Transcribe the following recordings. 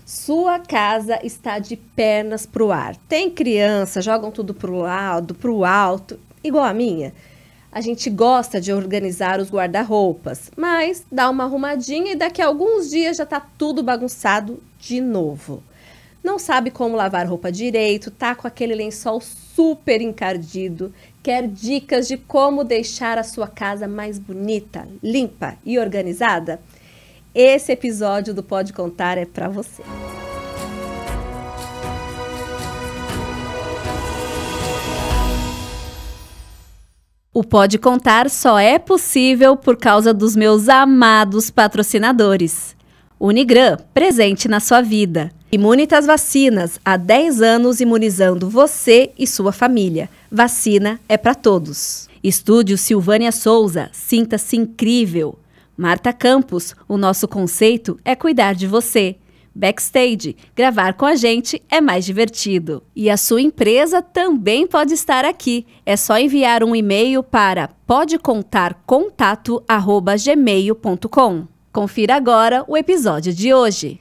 Sua casa está de pernas pro ar. Tem criança, jogam tudo pro lado, pro alto, igual a minha. A gente gosta de organizar os guarda-roupas, mas dá uma arrumadinha e daqui a alguns dias já tá tudo bagunçado de novo. Não sabe como lavar roupa direito, tá com aquele lençol super encardido, quer dicas de como deixar a sua casa mais bonita, limpa e organizada? Esse episódio do Pode Contar é para você. O Pode Contar só é possível por causa dos meus amados patrocinadores. Unigran, presente na sua vida. Imunitas Vacinas, há 10 anos imunizando você e sua família. Vacina é para todos. Estúdio Silvânia Souza, sinta-se incrível. Marta Campos, o nosso conceito é cuidar de você. Backstage, gravar com a gente é mais divertido. E a sua empresa também pode estar aqui. É só enviar um e-mail para podecontarcontato@gmail.com. Confira agora o episódio de hoje.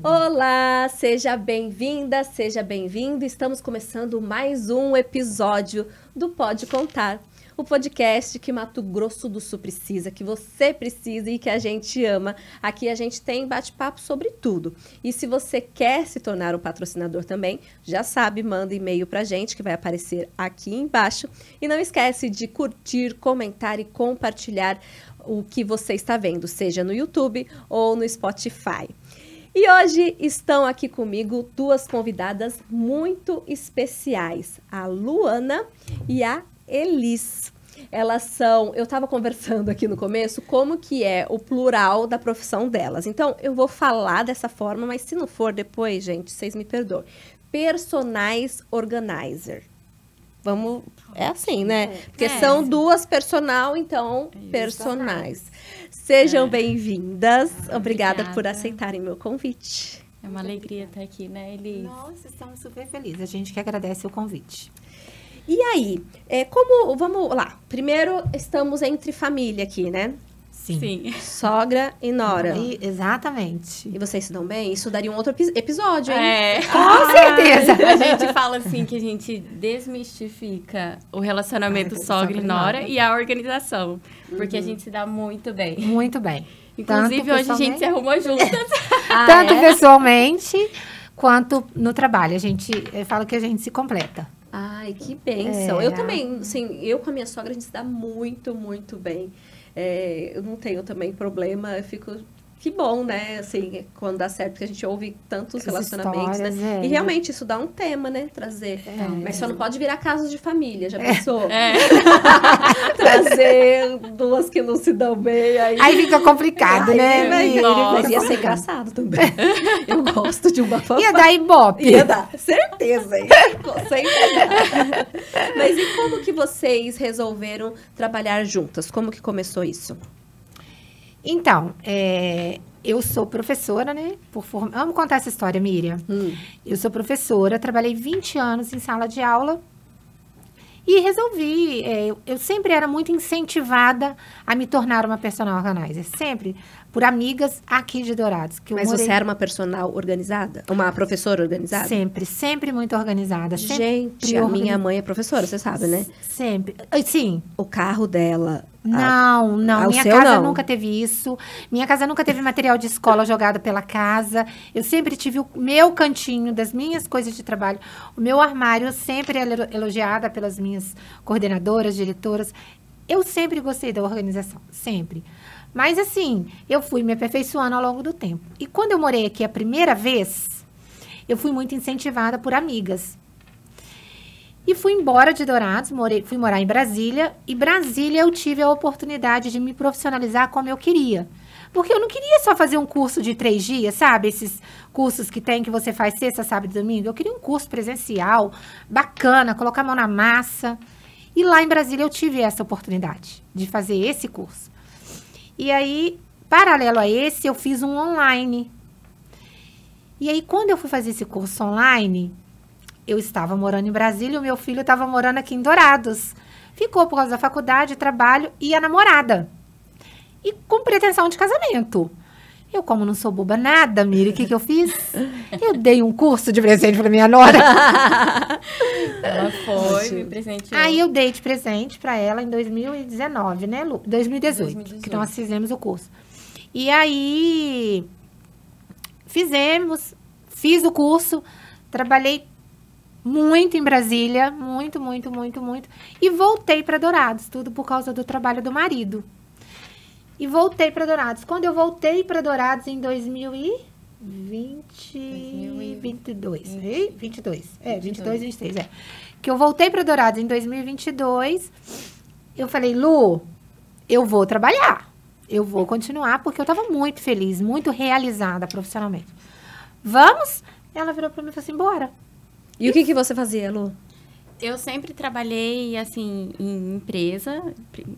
Olá, seja bem-vinda, seja bem-vindo. Estamos começando mais um episódio do Pode Contar. O podcast que Mato Grosso do Sul precisa, que você precisa e que a gente ama. Aqui a gente tem bate-papo sobre tudo. E se você quer se tornar um patrocinador também, já sabe, manda e-mail pra gente que vai aparecer aqui embaixo. E não esquece de curtir, comentar e compartilhar o que você está vendo, seja no YouTube ou no Spotify. E hoje estão aqui comigo duas convidadas muito especiais, a Luana e a Elis. Elas são, eu estava conversando aqui no começo, como que é o plural da profissão delas. Então, eu vou falar dessa forma, mas se não for depois, gente, vocês me perdoem. Personais Organizer. Vamos, é assim, né? Porque são duas personal, então, personais. Sejam bem-vindas. Obrigada por aceitarem meu convite. É uma alegria estar aqui, né, Elis? Nossa, estamos super felizes. A gente que agradece o convite. E aí, vamos lá. Primeiro, estamos entre família aqui, né? Sim. Sogra e nora. Exatamente. E vocês se dão bem? Isso daria um outro episódio, hein? Com certeza. A gente fala assim que a gente desmistifica o relacionamento sogra e nora e a organização. Porque a gente se dá muito bem. Muito bem. Inclusive, hoje a gente se arrumou juntas. Tanto pessoalmente quanto no trabalho. Eu falo que a gente se completa. Ai, que bênção. Eu também, assim, eu com a minha sogra, a gente se dá muito, muito bem. Eu não tenho também problema, eu fico... Que bom, né? Assim, quando dá certo, porque a gente ouve tantos relacionamentos, né? E realmente isso dá um tema, né? Trazer. Mas só não pode virar casos de família, já pensou? Trazer duas que não se dão bem. Aí fica complicado, né? Mas ia ser engraçado também. Eu gosto de uma fofoca. Ia dar ibope. Ia dar, certeza. Sempre dá. Mas e como que vocês resolveram trabalhar juntas? Como que começou isso? Então, eu sou professora, né? Amo contar essa história, Miriam. Eu sou professora, trabalhei 20 anos em sala de aula e resolvi. Eu sempre era muito incentivada a me tornar uma personal organizer. Sempre. Por amigas aqui de Dourados. Mas você era uma personal organizada? Uma professora organizada? Sempre muito organizada. Gente, a minha mãe é professora, você sabe, né? Sempre. Sim. O carro dela... Não. Minha casa nunca teve isso. Minha casa nunca teve material de escola jogado pela casa. Eu sempre tive o meu cantinho das minhas coisas de trabalho. O meu armário sempre era elogiada pelas minhas coordenadoras, diretoras. Eu sempre gostei da organização, sempre. Mas, assim, eu fui me aperfeiçoando ao longo do tempo. E quando eu morei aqui a primeira vez, eu fui muito incentivada por amigas. E fui embora de Dourados, fui morar em Brasília. E Brasília eu tive a oportunidade de me profissionalizar como eu queria. Porque eu não queria só fazer um curso de 3 dias, sabe? Esses cursos que tem, que você faz sexta, sábado e domingo. Eu queria um curso presencial, bacana, colocar a mão na massa. E lá em Brasília eu tive essa oportunidade de fazer esse curso. E aí, paralelo a esse, eu fiz um online. E aí, quando eu fui fazer esse curso online, eu estava morando em Brasília e o meu filho estava morando aqui em Dourados. Ficou por causa da faculdade, trabalho e a namorada. E com pretensão de casamento. Eu, como não sou boba nada, Miri, o que eu fiz? Eu dei um curso de presente para minha nora. Ela foi, me presenteou. Aí eu dei de presente para ela em 2019, né, Lu? 2018, que nós fizemos o curso. E aí, fiz o curso, trabalhei muito em Brasília, muito. E voltei para Dourados, tudo por causa do trabalho do marido. E voltei para Dourados. Quando eu voltei para Dourados em 2022. 23, Que eu voltei para Dourados em 2022. Eu falei, Lu, eu vou trabalhar. Eu vou continuar, porque eu estava muito feliz, muito realizada profissionalmente. Vamos? Ela virou para mim e falou assim, bora. E o que você fazia, Lu? Eu sempre trabalhei, assim, em empresa.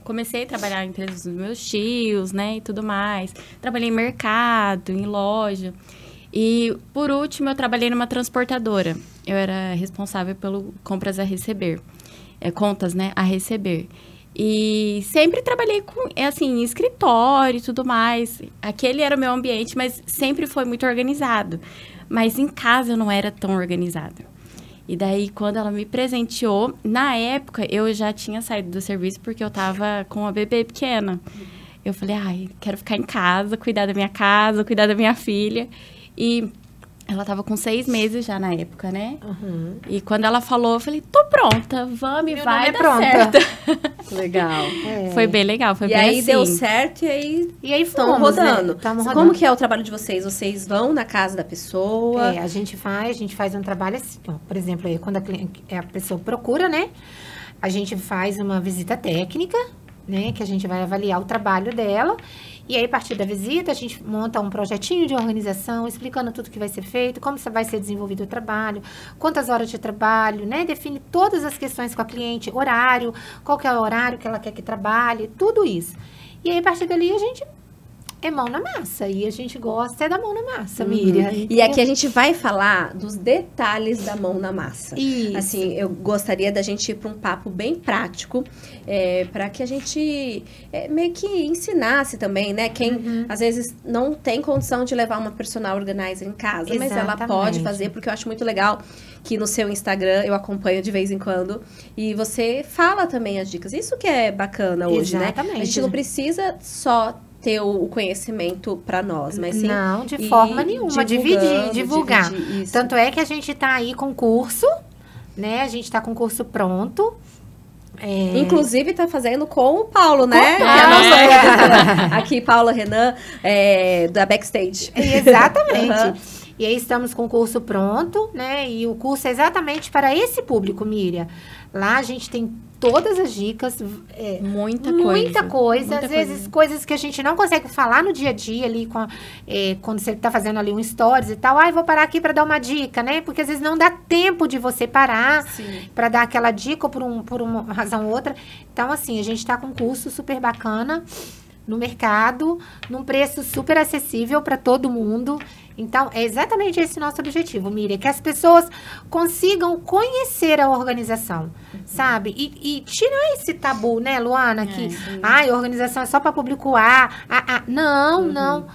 Comecei a trabalhar em empresas dos meus tios, né, e tudo mais. Trabalhei em mercado, em loja. E, por último, eu trabalhei numa transportadora. Eu era responsável pelo compras a receber. Contas, né, a receber. E sempre trabalhei com, assim, em escritório e tudo mais. Aquele era o meu ambiente, mas sempre foi muito organizado. Mas em casa eu não era tão organizada. E daí, quando ela me presenteou, na época, eu já tinha saído do serviço porque eu tava com uma bebê pequena. Eu falei, quero ficar em casa, cuidar da minha casa, cuidar da minha filha. E ela tava com 6 meses já na época, né? Uhum. E quando ela falou, eu falei, tô pronta, vamos e vai dar certo. Legal. Foi bem legal, foi bem assim. E aí assim. deu certo e aí estão rodando. Né? Como que é o trabalho de vocês? Vocês vão na casa da pessoa? A gente faz um trabalho assim, ó, por exemplo, aí, quando a pessoa procura, né? A gente faz uma visita técnica, né? Que a gente vai avaliar o trabalho dela. E aí, a partir da visita, a gente monta um projetinho de organização, explicando tudo que vai ser feito, como vai ser desenvolvido o trabalho, quantas horas de trabalho, né? Define todas as questões com a cliente, horário, qual que é o horário que ela quer que trabalhe, tudo isso. E aí, a partir dali, a gente é mão na massa. E a gente gosta da mão na massa, Miriam. E aqui a gente vai falar dos detalhes da mão na massa. Isso. Assim, eu gostaria da gente ir para um papo bem prático, para que a gente meio que ensinasse também, né? Quem, às vezes, não tem condição de levar uma personal organizer em casa, mas ela pode fazer, porque eu acho muito legal que no seu Instagram eu acompanho de vez em quando e você fala também as dicas. Isso que é bacana hoje, né? A gente não precisa só ter o conhecimento para nós, mas sim... Não, de forma nenhuma. Divulgar. Tanto é que a gente tá aí com curso, né? A gente tá com o curso pronto. Inclusive, tá fazendo com o Paulo, né? Aqui, Paula Renan, da Backstage. Exatamente. E aí, estamos com o curso pronto, né? E o curso é exatamente para esse público, Miriam. Lá, a gente tem todas as dicas. Muita coisa. Às vezes, coisas que a gente não consegue falar no dia a dia ali, quando você tá fazendo ali um stories e tal. Vou parar aqui para dar uma dica, né? Porque às vezes não dá tempo de você parar para dar aquela dica ou por uma razão ou outra. Então, assim, a gente tá com um curso super bacana no mercado, num preço super acessível para todo mundo. Então, é exatamente esse nosso objetivo, Miriam, que as pessoas consigam conhecer a organização, sabe? E tirar esse tabu, né, Luana, que a organização é só para público A. Não.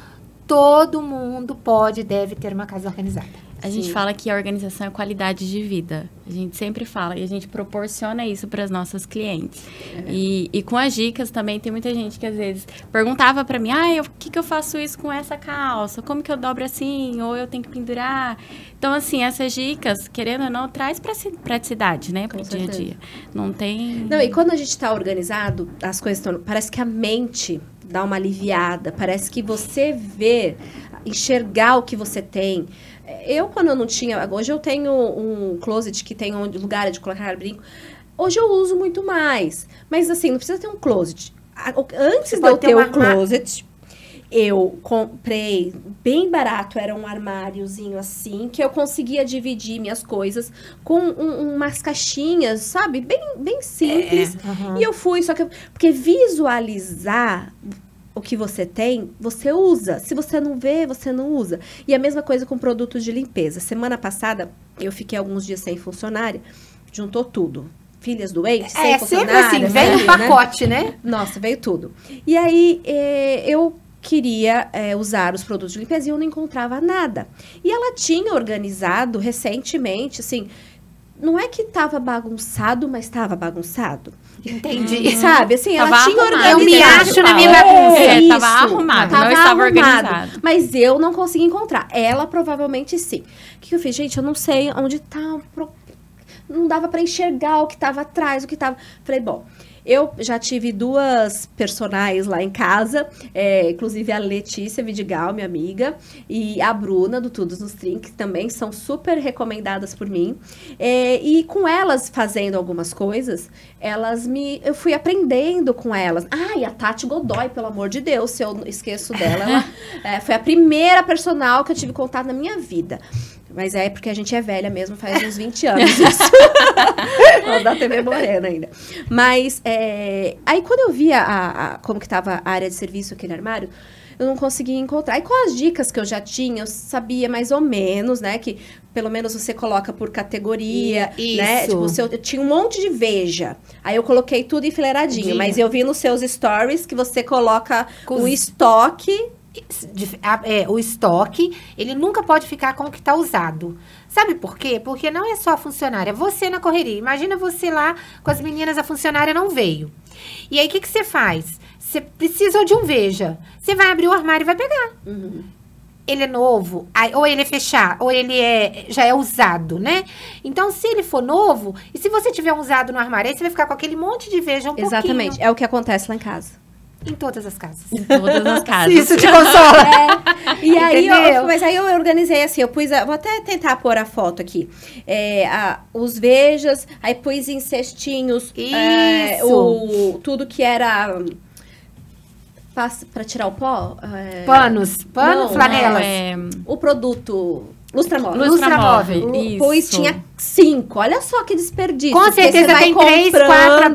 Todo mundo pode e deve ter uma casa organizada. A gente fala que a organização é qualidade de vida. A gente sempre fala e a gente proporciona isso para as nossas clientes. E com as dicas também, tem muita gente que às vezes perguntava para mim, o que eu faço isso com essa calça? Como que eu dobro assim? Ou eu tenho que pendurar? Então, assim, essas dicas, querendo ou não, traz praticidade, né? Para o dia a dia. Não tem... Não, e quando a gente está organizado, as coisas estão... Parece que a mente dá uma aliviada. Parece que você enxergar o que você tem... Eu, quando eu não tinha... Hoje eu tenho um closet que tem lugar de colocar brinco. Hoje eu uso muito mais. Mas, assim, não precisa ter um closet. Antes de eu ter um closet, eu comprei bem barato. Era um armáriozinho assim, que eu conseguia dividir minhas coisas com umas caixinhas, sabe? Bem simples. E eu fui, porque visualizar... O que você tem, você usa. Se você não vê, você não usa. E a mesma coisa com produtos de limpeza. Semana passada, eu fiquei alguns dias sem funcionária. Juntou tudo. Filhas doentes, sem funcionária. Sempre assim, veio um pacote, né? Nossa, veio tudo. E aí, eu queria usar os produtos de limpeza e eu não encontrava nada. E ela tinha organizado recentemente, assim, não é que estava bagunçado, mas estava bagunçado. Entendi. Sabe, assim, Tava ela tinha arrumado. organizado. Eu me acho na minha bagunça. Tava arrumado, não estava organizado. Mas eu não consegui encontrar. Ela provavelmente sim. O que eu fiz? Gente, eu não sei onde tá. Não dava pra enxergar o que tava atrás, o que tava. Falei, bom. Eu já tive 2 personagens lá em casa, inclusive a Letícia Vidigal, minha amiga, e a Bruna, do Tudo nos Trinks, que também são super recomendadas por mim. E com elas fazendo algumas coisas, eu fui aprendendo com elas. E a Tati Godoy, pelo amor de Deus, se eu esqueço dela, ela foi a primeira personal que eu tive contato na minha vida. Mas é porque a gente é velha mesmo, faz uns 20 anos isso. Não da TV Morena ainda. Mas, aí quando eu via como que tava a área de serviço, aquele armário, eu não conseguia encontrar. E com as dicas que eu já tinha, eu sabia mais ou menos, né? Que pelo menos você coloca por categoria, né? Tipo, eu tinha um monte de Veja. Aí eu coloquei tudo enfileiradinho. Mas eu vi nos seus stories que você coloca o estoque... O estoque, ele nunca pode ficar com o que está usado. Sabe por quê? Porque não é só a funcionária, você na correria. Imagina você lá com as meninas, a funcionária não veio. E aí, o que você faz? Você precisou de um Veja. Você vai abrir o armário e vai pegar. Uhum. Ele é novo, ou ele é fechado, ou ele já é usado, né? Então, se ele for novo, e se você tiver um usado no armário, aí você vai ficar com aquele monte de Veja Exatamente, pouquinho. é o que acontece lá em casa. Em todas as casas. Em todas as casas. Isso te consola. E aí, mas aí eu organizei assim, eu pus, vou até tentar pôr a foto aqui. Os Vejas, aí pus em cestinhos tudo que era para tirar o pó. Panos, flanelas. O produto... Lustramóvel. Lustramóvel. Pois tinha 5. Olha só que desperdício. Com certeza tem 3, 4.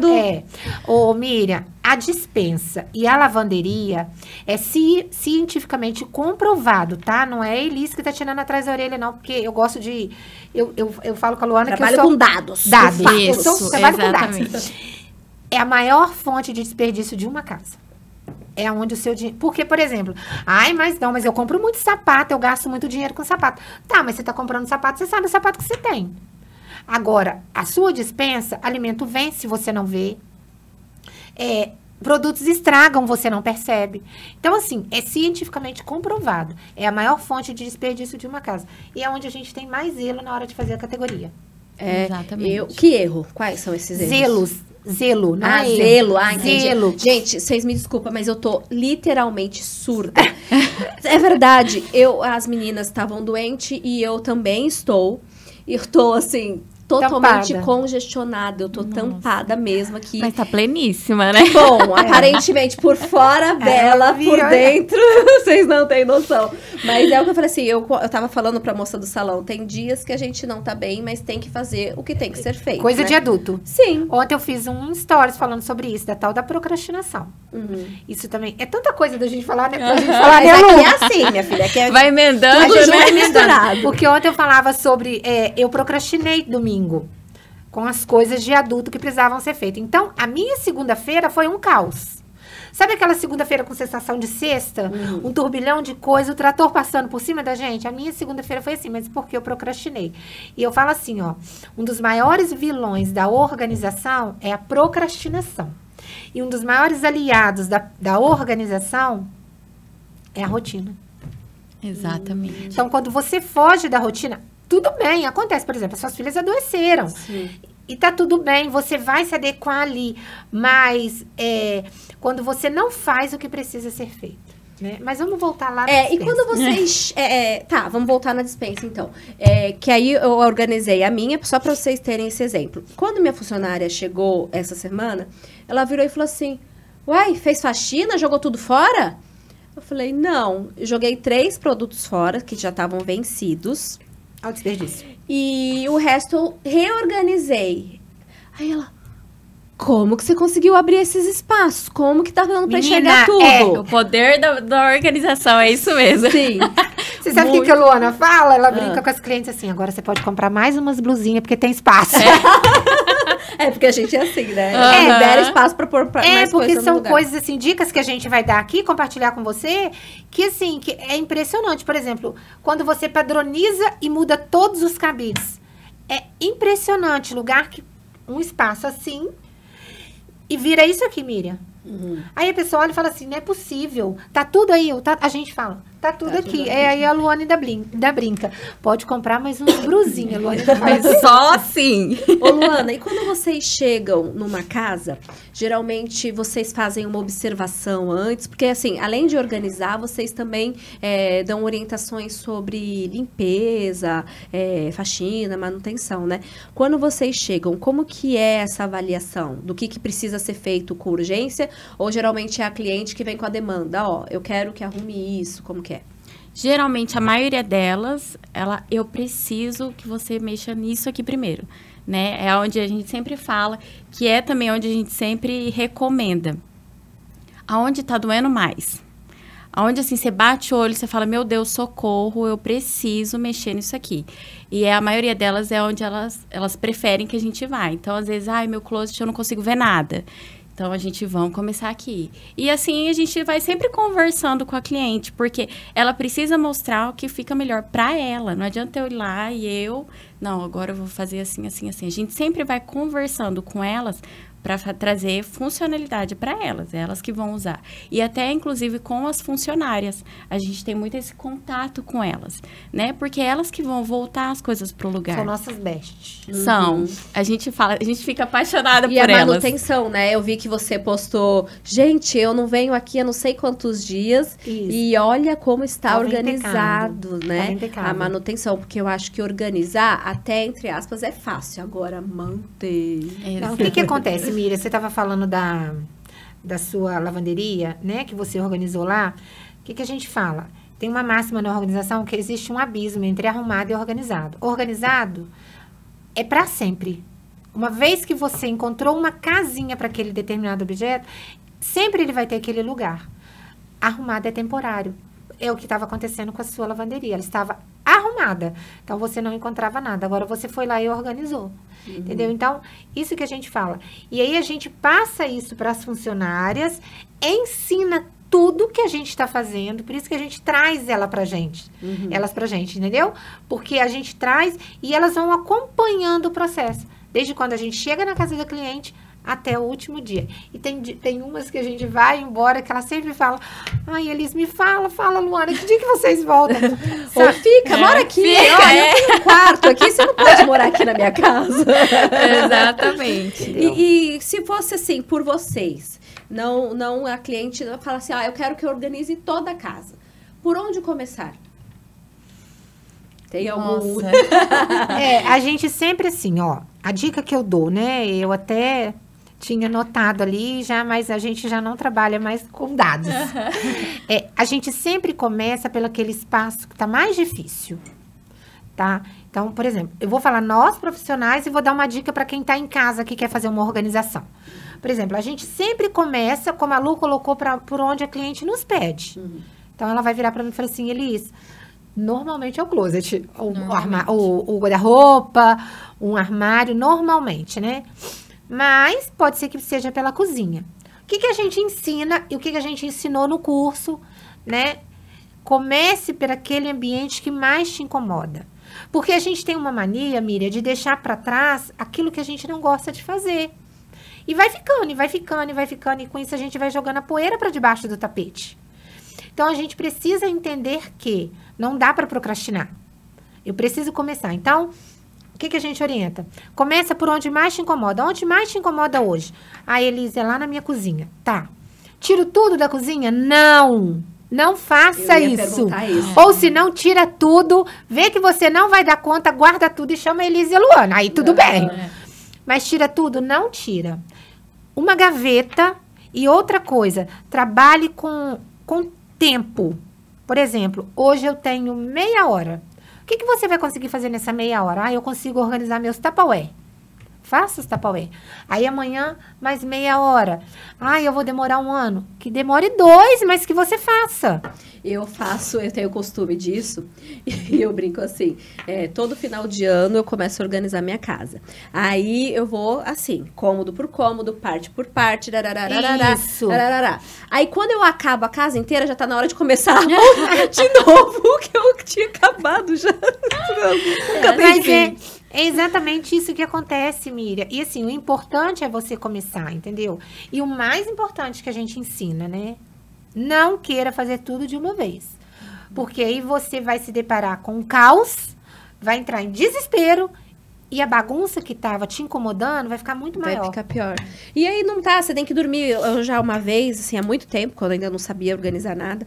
Ô, Miriam, a dispensa e a lavanderia é cientificamente comprovado, tá? Não é Elis que tá tirando atrás da orelha, não. Porque eu gosto de... Eu falo com a Luana trabalho que eu sou... com dados. Isso, trabalho com dados. É a maior fonte de desperdício de uma casa. É onde o seu dinheiro... Porque, por exemplo... mas eu compro muito sapato, eu gasto muito dinheiro com sapato. Tá, mas você tá comprando sapato, você sabe o sapato que você tem. Agora, a sua dispensa, alimento vence, se você não vê. Produtos estragam, você não percebe. Então, assim, é cientificamente comprovado. É a maior fonte de desperdício de uma casa. E é onde a gente tem mais zelo na hora de fazer a categoria. Exatamente. Que erro? Quais são esses erros? Zelo, não é zelo. Entendi. Zelo. Gente, vocês me desculpam, mas eu tô literalmente surda. É verdade. As meninas estavam doentes e eu também estou. E eu tô, assim, totalmente congestionada. Eu tô tampada mesmo aqui. Mas tá pleníssima, né? Bom, aparentemente, por fora, bela, por dentro, vocês não têm noção. Mas é o que eu falei assim, eu tava falando pra moça do salão, tem dias que a gente não tá bem, mas tem que fazer o que tem que ser feito. Coisa de adulto. Sim. Ontem eu fiz um stories falando sobre isso, da tal da procrastinação. Isso também, é tanta coisa da gente falar, né? Pra gente falar, mas aqui é assim, minha filha. Aqui vai emendando, a gente vai misturado. Porque ontem eu falava sobre, eu procrastinei domingo. Com as coisas de adulto que precisavam ser feitas. Então, a minha segunda-feira foi um caos. Sabe aquela segunda-feira com sensação de sexta? Um turbilhão de coisa, o trator passando por cima da gente? A minha segunda-feira foi assim, mas porque eu procrastinei. E eu falo assim, ó, um dos maiores vilões da organização é a procrastinação. E um dos maiores aliados da organização é a rotina. Exatamente. Então, quando você foge da rotina, tudo bem, acontece. Por exemplo, as suas filhas adoeceram. Sim. E tá tudo bem, você vai se adequar ali. Mas quando você não faz o que precisa ser feito. Né? Mas vamos voltar lá na dispensa. E quando vocês... tá, vamos voltar na dispensa, então. Que aí eu organizei a minha, só para vocês terem esse exemplo. Quando minha funcionária chegou essa semana, ela virou e falou assim, uai, fez faxina, jogou tudo fora? Eu falei, não, eu joguei 3 produtos fora, que já estavam vencidos. Ao desperdício. E o resto eu reorganizei. Aí ela, como que você conseguiu abrir esses espaços? Como que tá dando pra enxergar tudo? O poder da organização, é isso mesmo. Sim. Você sabe o que a Luana fala? Ela brinca com as clientes assim, agora você pode comprar mais umas blusinhas, porque tem espaço. Porque a gente é assim, né? Der espaço pra pôr mais porque são coisas, assim, dicas que a gente vai dar aqui, compartilhar com você, que, assim, que é impressionante. Por exemplo, quando você padroniza e muda todos os cabides. É impressionante. Lugar que um espaço assim e vira isso aqui, Miriam. Aí a pessoa olha e fala assim, não é possível. Tá tudo aí. A gente fala, tá tudo aqui. Tudo aí a Luana ainda brinca. Pode comprar mais uns brusinhos, Luana. Faz só assim. Ô, Luana, e quando vocês chegam numa casa, geralmente vocês fazem uma observação antes, porque assim, além de organizar, vocês também dão orientações sobre limpeza, faxina, manutenção, né? Quando vocês chegam, como que é essa avaliação? Do que precisa ser feito com urgência? Ou geralmente é a cliente que vem com a demanda? Eu quero que arrume isso, como que é? Geralmente, a maioria delas, eu preciso que você mexa nisso aqui primeiro, né? É onde a gente sempre fala, que é também onde a gente sempre recomenda. Aonde tá doendo mais? Aonde, assim, você bate o olho, você fala, meu Deus, socorro, eu preciso mexer nisso aqui. E a maioria delas é onde elas preferem que a gente vá. Então, às vezes, meu closet eu não consigo ver nada. Então, a gente vai começar aqui. E assim, a gente vai sempre conversando com a cliente, porque ela precisa mostrar o que fica melhor para ela. Não adianta eu ir lá e não, agora eu vou fazer assim, assim, assim. A gente sempre vai conversando com elas para trazer funcionalidade para elas que vão usar. E até, inclusive, com as funcionárias. A gente tem muito esse contato com elas, né? Porque elas que vão voltar as coisas pro lugar. São nossas bestes. São. A gente fica apaixonada por elas. E a manutenção, né? Eu vi que você postou, gente, eu não venho aqui há não sei quantos dias. Isso. E olha como está organizado, né? A manutenção, porque eu acho que organizar, até entre aspas, é fácil. Agora, manter. Não, o que acontece? Miriam, você estava falando da sua lavanderia, né? Que você organizou lá. O que a gente fala? Tem uma máxima na organização que existe um abismo entre arrumado e organizado. Organizado é para sempre. Uma vez que você encontrou uma casinha para aquele determinado objeto, sempre ele vai ter aquele lugar. Arrumado é temporário. É o que estava acontecendo com a sua lavanderia. Ela estava arrumada. Então, você não encontrava nada. Agora, você foi lá e organizou. Entendeu? Então, isso que a gente fala. E aí, a gente passa isso para as funcionárias, ensina tudo que a gente está fazendo. Por isso que a gente traz ela pra gente. Elas pra gente, entendeu? Porque a gente traz e elas vão acompanhando o processo. Desde quando a gente chega na casa da cliente até o último dia. E tem umas que a gente vai embora, que ela sempre fala, Elis, me fala, Luana, que dia que vocês voltam? Ou fica, mora aqui, olha, eu tenho um quarto aqui, você não pode morar aqui na minha casa. Exatamente. E se fosse assim, por vocês, não a cliente fala assim, eu quero que eu organize toda a casa. Por onde começar? Tem algum... A gente sempre assim, a dica que eu dou, né, eu até tinha notado ali já, mas a gente já não trabalha mais com dados. A gente sempre começa pelo aquele espaço que está mais difícil, tá? Então, por exemplo, eu vou falar nós profissionais e vou dar uma dica para quem está em casa que quer fazer uma organização. Por exemplo, a gente sempre começa, como a Lu colocou, por onde a cliente nos pede. Então, ela vai virar para mim e falar assim, Elis, normalmente é o closet, o guarda-roupa, um armário, normalmente, né? Mas pode ser que seja pela cozinha. O que a gente ensina e o que a gente ensinou no curso, né? Comece por aquele ambiente que mais te incomoda. Porque a gente tem uma mania, Miriam, de deixar para trás aquilo que a gente não gosta de fazer. E vai ficando, e vai ficando, e vai ficando. E com isso a gente vai jogando a poeira para debaixo do tapete. Então, a gente precisa entender que não dá para procrastinar. Eu preciso começar. Então, o que a gente orienta? Começa por onde mais te incomoda. Onde mais te incomoda hoje? Elis, é lá na minha cozinha. Tá. Tiro tudo da cozinha? Não. Não faça isso. Ou se não, tira tudo, vê que você não vai dar conta, guarda tudo e chama a Elis e a Luana. Aí tudo bem. Mas tira tudo? Não tira. Uma gaveta e outra coisa. Trabalhe com tempo. Por exemplo, hoje eu tenho meia hora. O que você vai conseguir fazer nessa meia hora? Eu consigo organizar meus Tupperware. faça os Tupperware. Aí amanhã, mais meia hora. Eu vou demorar 1 ano. Que demore 2, mas que você faça. Eu tenho costume disso, e eu brinco assim, todo final de ano eu começo a organizar minha casa. Aí eu vou assim, cômodo por cômodo, parte por parte, Isso. Aí quando eu acabo a casa inteira, já tá na hora de começar de novo, o que eu tinha acabado já. Nunca tem fim. É exatamente isso que acontece, Miriam. E assim, o importante é você começar, entendeu? E o mais importante que a gente ensina, né? Não queira fazer tudo de uma vez. Porque aí você vai se deparar com um caos, vai entrar em desespero e a bagunça que estava te incomodando vai ficar muito maior. Vai ficar pior. E aí não tá, você tem que dormir. Eu já uma vez, assim, há muito tempo, quando eu ainda não sabia organizar nada,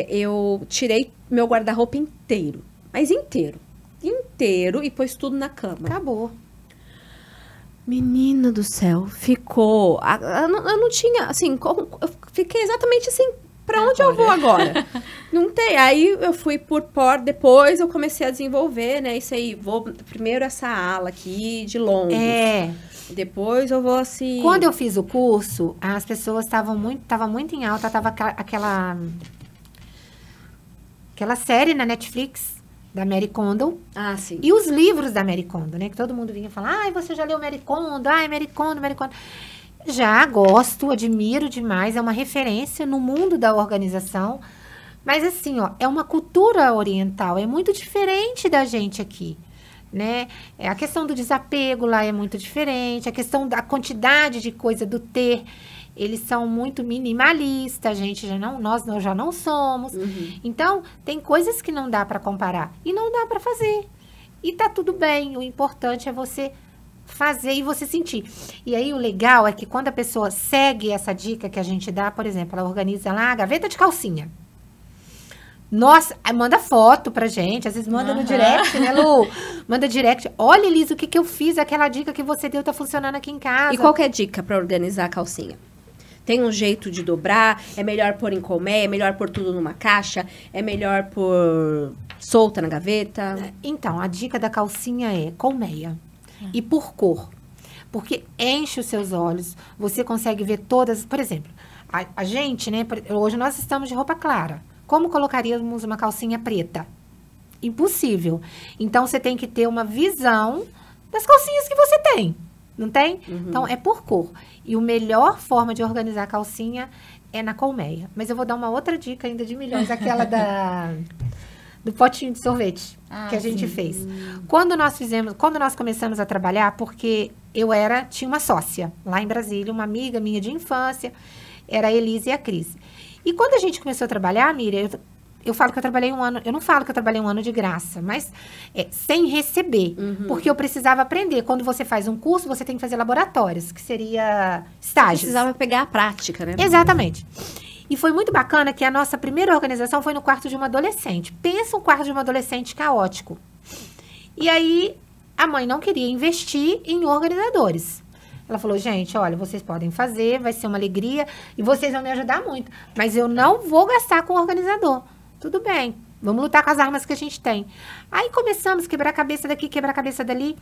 eu tirei meu guarda-roupa inteiro. Mas inteiro. E pôs tudo na cama. Acabou. Menina do céu, ficou... Eu não tinha, assim, eu fiquei exatamente assim, pra onde eu vou agora? Não tem. Aí eu fui depois eu comecei a desenvolver, né, isso aí, vou primeiro essa ala aqui, de longo. Depois eu vou assim... Quando eu fiz o curso, as pessoas tava muito em alta, tava aquela série na Netflix, da Marie Kondo. Ah, sim. E os livros da Marie Kondo, né? Que todo mundo vinha falar, você já leu Marie Kondo? Marie Kondo. Já gosto, admiro demais, é uma referência no mundo da organização. Mas assim, é uma cultura oriental, é muito diferente da gente aqui, né? A questão do desapego lá é muito diferente, a questão da quantidade de coisa, do ter... Eles são muito minimalistas, nós já não somos. Então, tem coisas que não dá para comparar e não dá para fazer. E tá tudo bem, o importante é você fazer e você sentir. E aí, o legal é que quando a pessoa segue essa dica que a gente dá, por exemplo, ela organiza lá a gaveta de calcinha. Nossa, manda foto pra gente, às vezes manda no direct, né, Lu? Manda direct. Olha, Elisa, o que eu fiz, aquela dica que você deu tá funcionando aqui em casa. E qual que é a dica para organizar a calcinha? Tem um jeito de dobrar? É melhor pôr em colmeia? É melhor pôr tudo numa caixa? É melhor pôr solta na gaveta? Então, a dica da calcinha é colmeia. E por cor. Porque enche os seus olhos. Você consegue ver todas... Por exemplo, a gente, né? Hoje nós estamos de roupa clara. Como colocaríamos uma calcinha preta? Impossível. Então, você tem que ter uma visão das calcinhas que você tem. Não tem? Então, é por cor. E a melhor forma de organizar a calcinha é na colmeia. Mas eu vou dar uma outra dica ainda de milhões, aquela do potinho de sorvete que a gente fez. Quando nós começamos a trabalhar, porque tinha uma sócia lá em Brasília, uma amiga minha de infância, era a Elise e a Cris. E quando a gente começou a trabalhar, Miriam, eu falo que eu trabalhei 1 ano, eu não falo que eu trabalhei 1 ano de graça, mas sem receber, porque eu precisava aprender. Quando você faz um curso, você tem que fazer laboratórios, que seria estágios. Precisava pegar a prática, né? Exatamente. E foi muito bacana que a nossa primeira organização foi no quarto de uma adolescente. Pensa um quarto de uma adolescente caótico. E aí, a mãe não queria investir em organizadores. Ela falou, gente, olha, vocês podem fazer, vai ser uma alegria, e vocês vão me ajudar muito. Mas eu não vou gastar com organizador. Tudo bem, vamos lutar com as armas que a gente tem. Aí começamos a quebrar a cabeça daqui, quebrar a cabeça dali.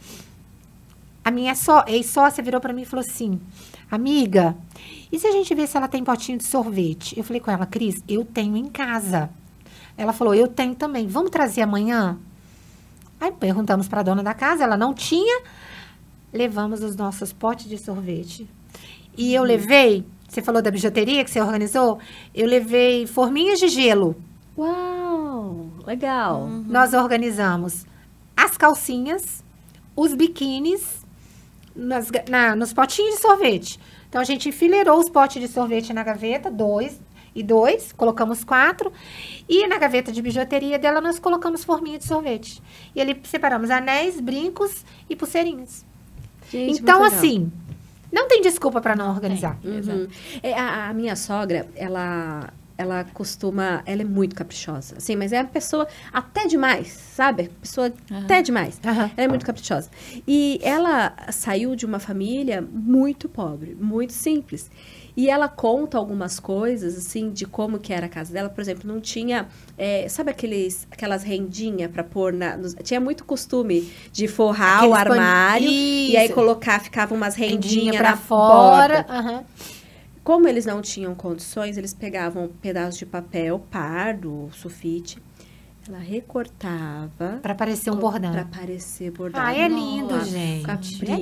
A minha ex-sócia virou para mim e falou assim, amiga, e se a gente ver se ela tem potinho de sorvete? Eu falei com ela, Cris, eu tenho em casa. Ela falou, eu tenho também, vamos trazer amanhã? Aí perguntamos para a dona da casa, ela não tinha, levamos os nossos potes de sorvete. E eu levei, você falou da bijuteria que você organizou? Eu levei forminhas de gelo. Uau, legal. Nós organizamos as calcinhas, os biquínis, nos potinhos de sorvete. Então, a gente enfileirou os potes de sorvete na gaveta, 2 e 2, colocamos 4. E na gaveta de bijuteria dela, nós colocamos forminha de sorvete. E ali separamos anéis, brincos e pulseirinhas. Gente, então, assim, não tem desculpa para não organizar. A minha sogra, ela é muito caprichosa, assim, mas é uma pessoa até demais, sabe? Pessoa até demais. Ela é muito caprichosa. E ela saiu de uma família muito pobre, muito simples. E ela conta algumas coisas, assim, de como que era a casa dela. Por exemplo, não tinha, sabe aquelas rendinhas para pôr tinha muito costume de forrar o armário e aí ficava umas rendinhas pra na fora. Como eles não tinham condições, eles pegavam um pedaço de papel pardo, sulfite, ela recortava. Para parecer um bordão. Para parecer bordado. É lindo, gente. Capricho. É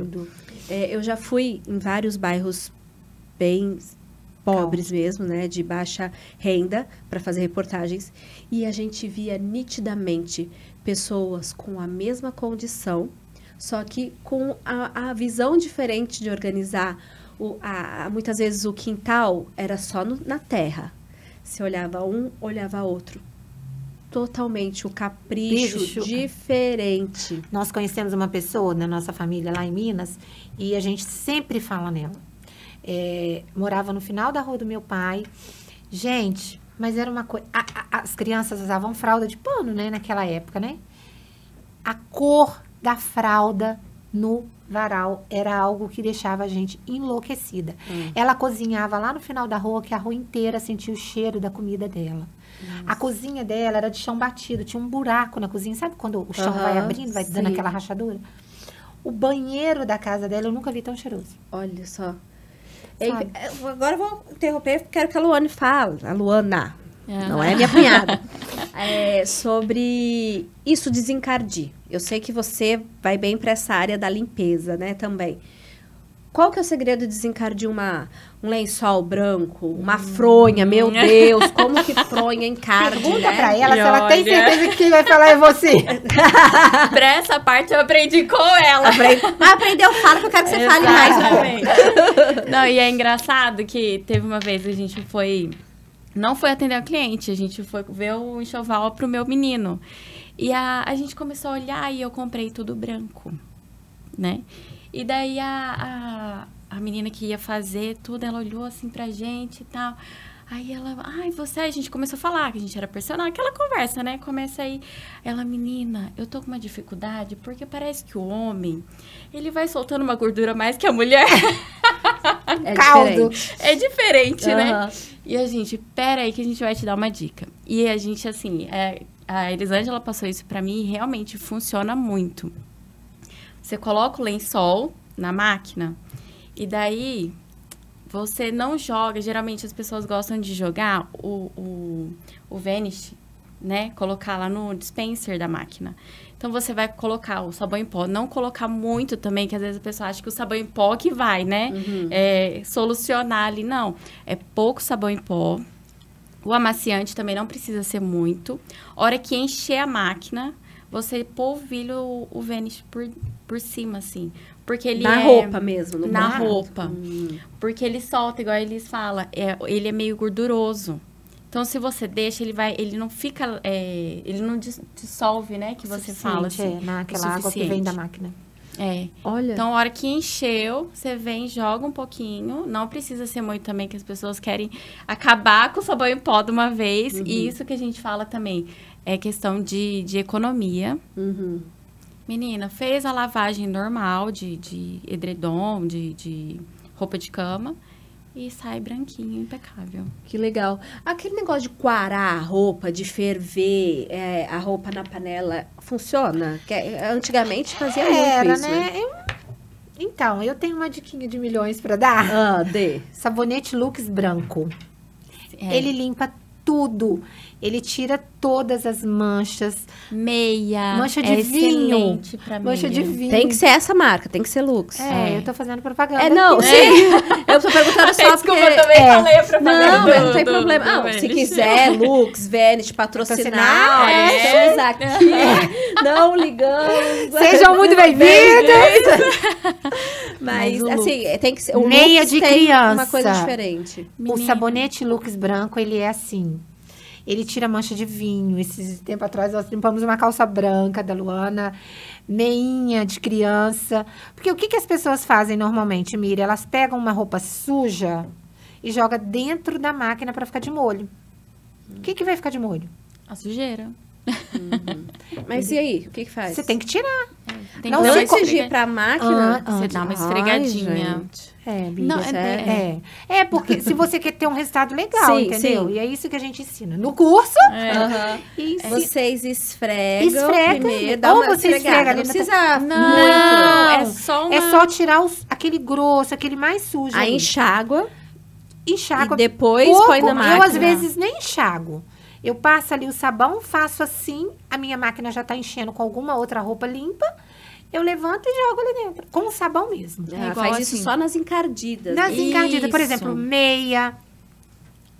lindo. Eu já fui em vários bairros bem pobres mesmo, né? De baixa renda, para fazer reportagens. E a gente via nitidamente pessoas com a mesma condição, só que com a visão diferente de organizar. Muitas vezes o quintal era só na terra. Você olhava um, olhava outro. Totalmente, o capricho diferente. Nós conhecemos uma pessoa na nossa família lá em Minas e a gente sempre fala nela. Morava no final da rua do meu pai. Gente, mas era uma coisa... As crianças usavam fralda de pano, né? Naquela época, né? A cor da fralda no varal era algo que deixava a gente enlouquecida. Ela cozinhava lá no final da rua, que a rua inteira sentia o cheiro da comida dela. Nossa. A cozinha dela era de chão batido, tinha um buraco na cozinha. Sabe quando o chão vai abrindo, vai dando aquela rachadura? O banheiro da casa dela eu nunca vi tão cheiroso. Olha só. Agora eu vou interromper, quero que a Luana fale. A Luana, não é minha cunhada. Sobre isso desencardir. Eu sei que você vai bem para essa área da limpeza, né, também. Qual que é o segredo de desencardir um lençol branco, uma fronha? Meu Deus, como que fronha encarde, Pergunta né? pra ela se ela tem certeza que quem vai falar é você. Pra essa parte eu aprendi com ela. Aprendeu, fala que eu quero que você fale mais. Não, e é engraçado que teve uma vez a gente não foi atender o cliente, a gente foi ver o enxoval pro meu menino. E a gente começou a olhar e eu comprei tudo branco, né? E daí a menina que ia fazer tudo, ela olhou assim pra gente e tal. Aí ela, a gente começou a falar que a gente era personal, aquela conversa, né? Começa aí, ela, menina, eu tô com uma dificuldade, porque parece que o homem, ele vai soltando uma gordura mais que a mulher. Caldo. É diferente, né? E a gente, pera aí que a gente vai te dar uma dica. E a gente, assim, a Elisângela passou isso pra mim e realmente funciona muito. Você coloca o lençol na máquina e daí você não joga. Geralmente as pessoas gostam de jogar o Vanish, né? Colocar lá no dispenser da máquina. Então você vai colocar o sabão em pó. Não colocar muito também, que às vezes a pessoa acha que o sabão em pó que vai, né? Solucionar ali. Não. É pouco sabão em pó. O amaciante também não precisa ser muito. A hora que encher a máquina, você polvilha o Vanish por cima, assim. Porque ele na roupa mesmo. Na roupa. Porque ele solta, igual eles falam, ele é meio gorduroso. Então, se você deixa, ele não fica, ele não dissolve, né? Que você fala, assim. Naquela água que vem da máquina. Olha. Então, a hora que encheu, você vem, joga um pouquinho. Não precisa ser muito também, que as pessoas querem acabar com o sabão em pó de uma vez. E isso que a gente fala também é questão de economia. Menina, fez a lavagem normal de edredom, de roupa de cama e sai branquinho, impecável. Que legal. Aquele negócio de coarar a roupa, de ferver a roupa na panela, funciona? Antigamente fazia muito isso, né? Então, eu tenho uma diquinha de milhões pra dar. Dê. Sabonete Lux branco. Ele limpa tudo. Ele tira todas as manchas. Mancha de vinho. Pra mancha de vinho. Tem que ser essa marca, tem que ser Lux. Eu tô fazendo propaganda. Sim. Eu tô perguntando só porque... Desculpa, eu também falei a propaganda. Não tem problema. Se quiser, Lux, Vanish, patrocinar, estamos aqui. Não ligamos. Sejam muito bem-vindos. Mas assim, tem que ser... O meia Lux de criança. Uma coisa diferente. O sabonete Lux branco, ele é assim... Ele tira mancha de vinho. Esse tempo atrás, nós limpamos uma calça branca da Luana, meinha de criança. Porque o que as pessoas fazem normalmente, Miriam? Elas pegam uma roupa suja e jogam dentro da máquina para ficar de molho. O que vai ficar de molho? A sujeira. Mas e aí? O que faz? Você tem que tirar. Tem Não que dar se uma Antes de ir esfrega- pra máquina... Você dá uma esfregadinha. Bíblia, Não, porque se você quer ter um resultado legal, Sim, entendeu? sim. E é isso que a gente ensina no curso. Aham. E Vocês esfregam Esfrega, primeiro, dá ou uma você esfregada. esfrega ali Não na- precisa Não, muito. é só uma... é só tirar aquele grosso, aquele mais sujo. Aí ali. enxágua Enxágua e depois pouco. põe na máquina. Eu, às vezes, nem enxago. Eu passo ali o sabão, faço assim, a minha máquina já tá enchendo com alguma outra roupa limpa. Eu levanto e jogo ali dentro, com o sabão mesmo. Ah, igual faz isso assim. só nas encardidas. Nas encardidas, por Isso. exemplo, meia,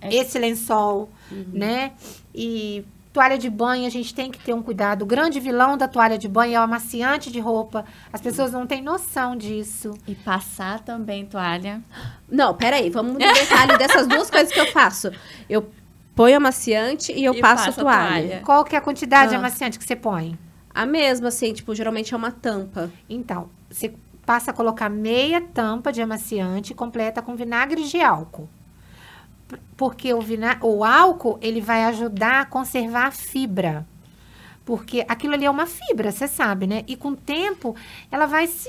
esse lençol, né? E toalha de banho, a gente tem que ter um cuidado. O grande vilão da toalha de banho é o amaciante de roupa. As pessoas não têm noção disso. E passar também toalha. Não, peraí, vamos no detalhe dessas duas coisas que eu faço. Eu ponho amaciante e eu E passo passa toalha. Qual que é a quantidade de Ah. amaciante que você põe? A mesma, assim, tipo, geralmente é uma tampa. Então, você passa a colocar meia tampa de amaciante e completa com vinagre de álcool. Porque o álcool, ele vai ajudar a conservar a fibra. Porque aquilo ali é uma fibra, você sabe, né? E com o tempo, ela vai se...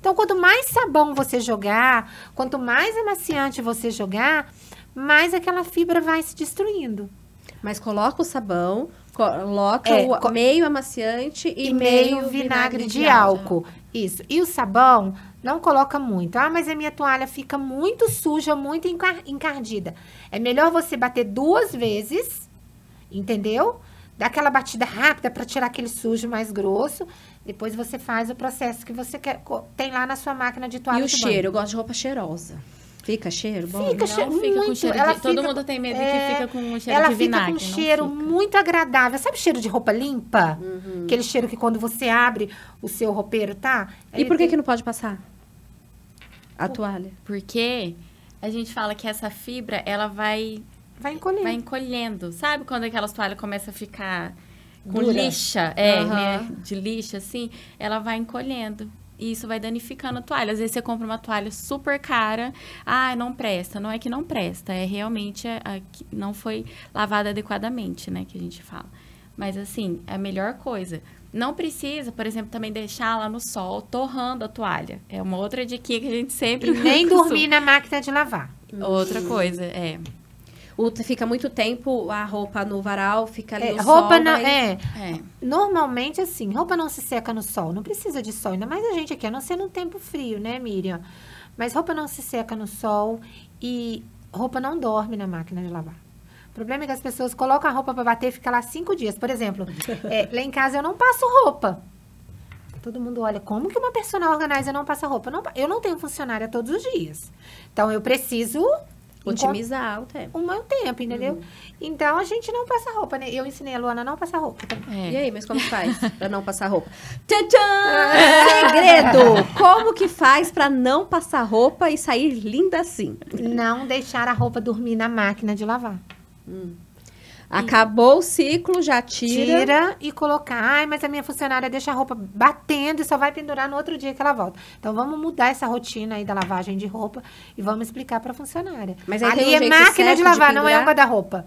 Então, quanto mais sabão você jogar, quanto mais amaciante você jogar, mais aquela fibra vai se destruindo. Mas coloca o sabão, coloca meio amaciante e meio vinagre de álcool. Isso. E o sabão, não coloca muito. Ah, mas a minha toalha fica muito suja, muito encardida. É melhor você bater 2 vezes, entendeu? Dá aquela batida rápida para tirar aquele sujo mais grosso. Depois você faz o processo que você quer, tem lá na sua máquina de toalha E o de banho. cheiro? Eu gosto de roupa cheirosa. Fica cheiro bom? Fica Não cheiro fica com muito. cheiro Ela de... Todo fica- mundo tem medo que fica com um cheiro Ela de fica vinagre. com um não cheiro fica. muito agradável. Sabe cheiro de roupa limpa? Aquele cheiro que quando você abre o seu roupeiro, tá? E por que não pode passar? A toalha. Porque a gente fala que essa fibra, ela vai vai encolhendo. encolhendo. Sabe quando aquelas toalhas começam a ficar com Dura. lixa? Aham. Né? De lixa, assim. Ela vai encolhendo. E isso vai danificando a toalha. Às vezes você compra uma toalha super cara. Ah, não presta. Não é que não presta. É realmente que não foi lavada adequadamente, né? Que a gente fala. Mas, assim, é a melhor coisa. Não precisa, por exemplo, também deixar lá no sol, torrando a toalha. É uma outra dica que a gente sempre... E nem costuma- dormir na máquina de lavar. Outra coisa, Fica muito tempo a roupa no varal, fica ali no Roupa sol. não, vai- Normalmente, assim, roupa não se seca no sol. Não precisa de sol. Ainda mais a gente aqui, a não ser num tempo frio, né, Miriam? Mas roupa não se seca no sol e roupa não dorme na máquina de lavar. O problema é que as pessoas colocam a roupa para bater e fica lá 5 dias. Por exemplo, lá em casa eu não passo roupa. Todo mundo olha, como que uma personal organizer não passa roupa? Eu não tenho funcionária todos os dias. Então, eu preciso... Otimizar o tempo. o meu tempo, entendeu? Então, a gente não passa roupa, né? Eu ensinei a Luana a não passar roupa. E aí, mas como que faz pra não passar roupa? Tchan! Segredo! Como que faz pra não passar roupa e sair linda assim? Não deixar a roupa dormir na máquina de lavar. Acabou o ciclo, já tira. Tira e colocar. Ai, mas a minha funcionária deixa a roupa batendo e só vai pendurar no outro dia que ela volta. Então, vamos mudar essa rotina aí da lavagem de roupa e vamos explicar pra funcionária. Mas aí ali tem um é jeito máquina certo de lavar, de não é pendurar? um guarda-roupa.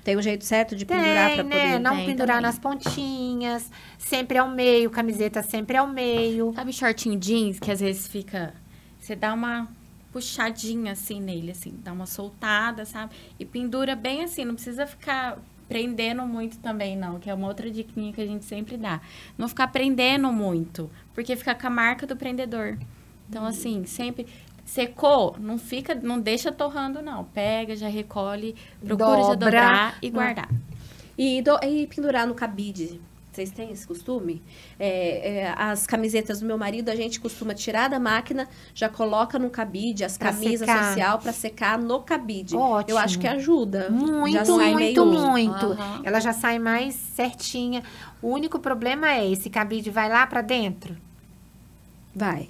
Tem um jeito certo de pendurar pra Tem, poder... né? Não Tem pendurar também. nas pontinhas, sempre ao meio, camiseta sempre ao meio. Sabe shortinho jeans que às vezes fica... Você dá uma puxadinha assim nele, assim. Dá uma soltada, sabe? E pendura bem assim. Não precisa ficar prendendo muito também, não. Que é uma outra diquinha que a gente sempre dá. Não ficar prendendo muito. Porque fica com a marca do prendedor. Então, assim, sempre... Secou, não deixa torrando, não. Pega, já recolhe, procura já Dobra. dobrar e guardar. E pendurar no cabide. Vocês têm esse costume? As camisetas do meu marido, a gente costuma tirar da máquina, já coloca no cabide, as Pra camisas secar. social para secar no cabide. Ótimo. Eu acho que ajuda. Já Muito, sai muito, meio... muito. Aham. Ela já sai mais certinha. O único problema é esse cabide vai lá pra dentro? Vai.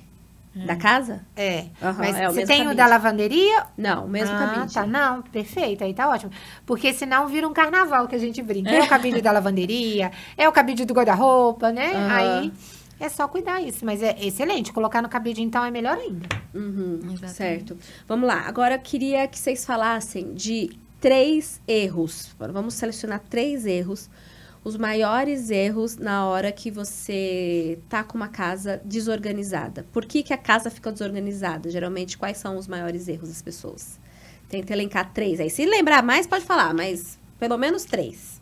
Da casa? É. Aham, Mas é o você mesmo tem o cabide. da lavanderia? Não, o mesmo cabide. Tá. Não, perfeito. Aí tá ótimo. Porque senão vira um carnaval que a gente brinca. É o cabide da lavanderia, é o cabide do guarda-roupa, né? Aham. Aí é só cuidar isso. Mas é excelente. Colocar no cabide, então, é melhor ainda. Uhum, Exatamente. certo. Vamos lá. Agora eu queria que vocês falassem de 3 erros. Vamos selecionar 3 erros os maiores erros na hora que você tá com uma casa desorganizada? Por que a casa fica desorganizada? Geralmente, quais são os maiores erros das pessoas? Tenta elencar 3. Aí, se lembrar mais, pode falar, mas pelo menos 3.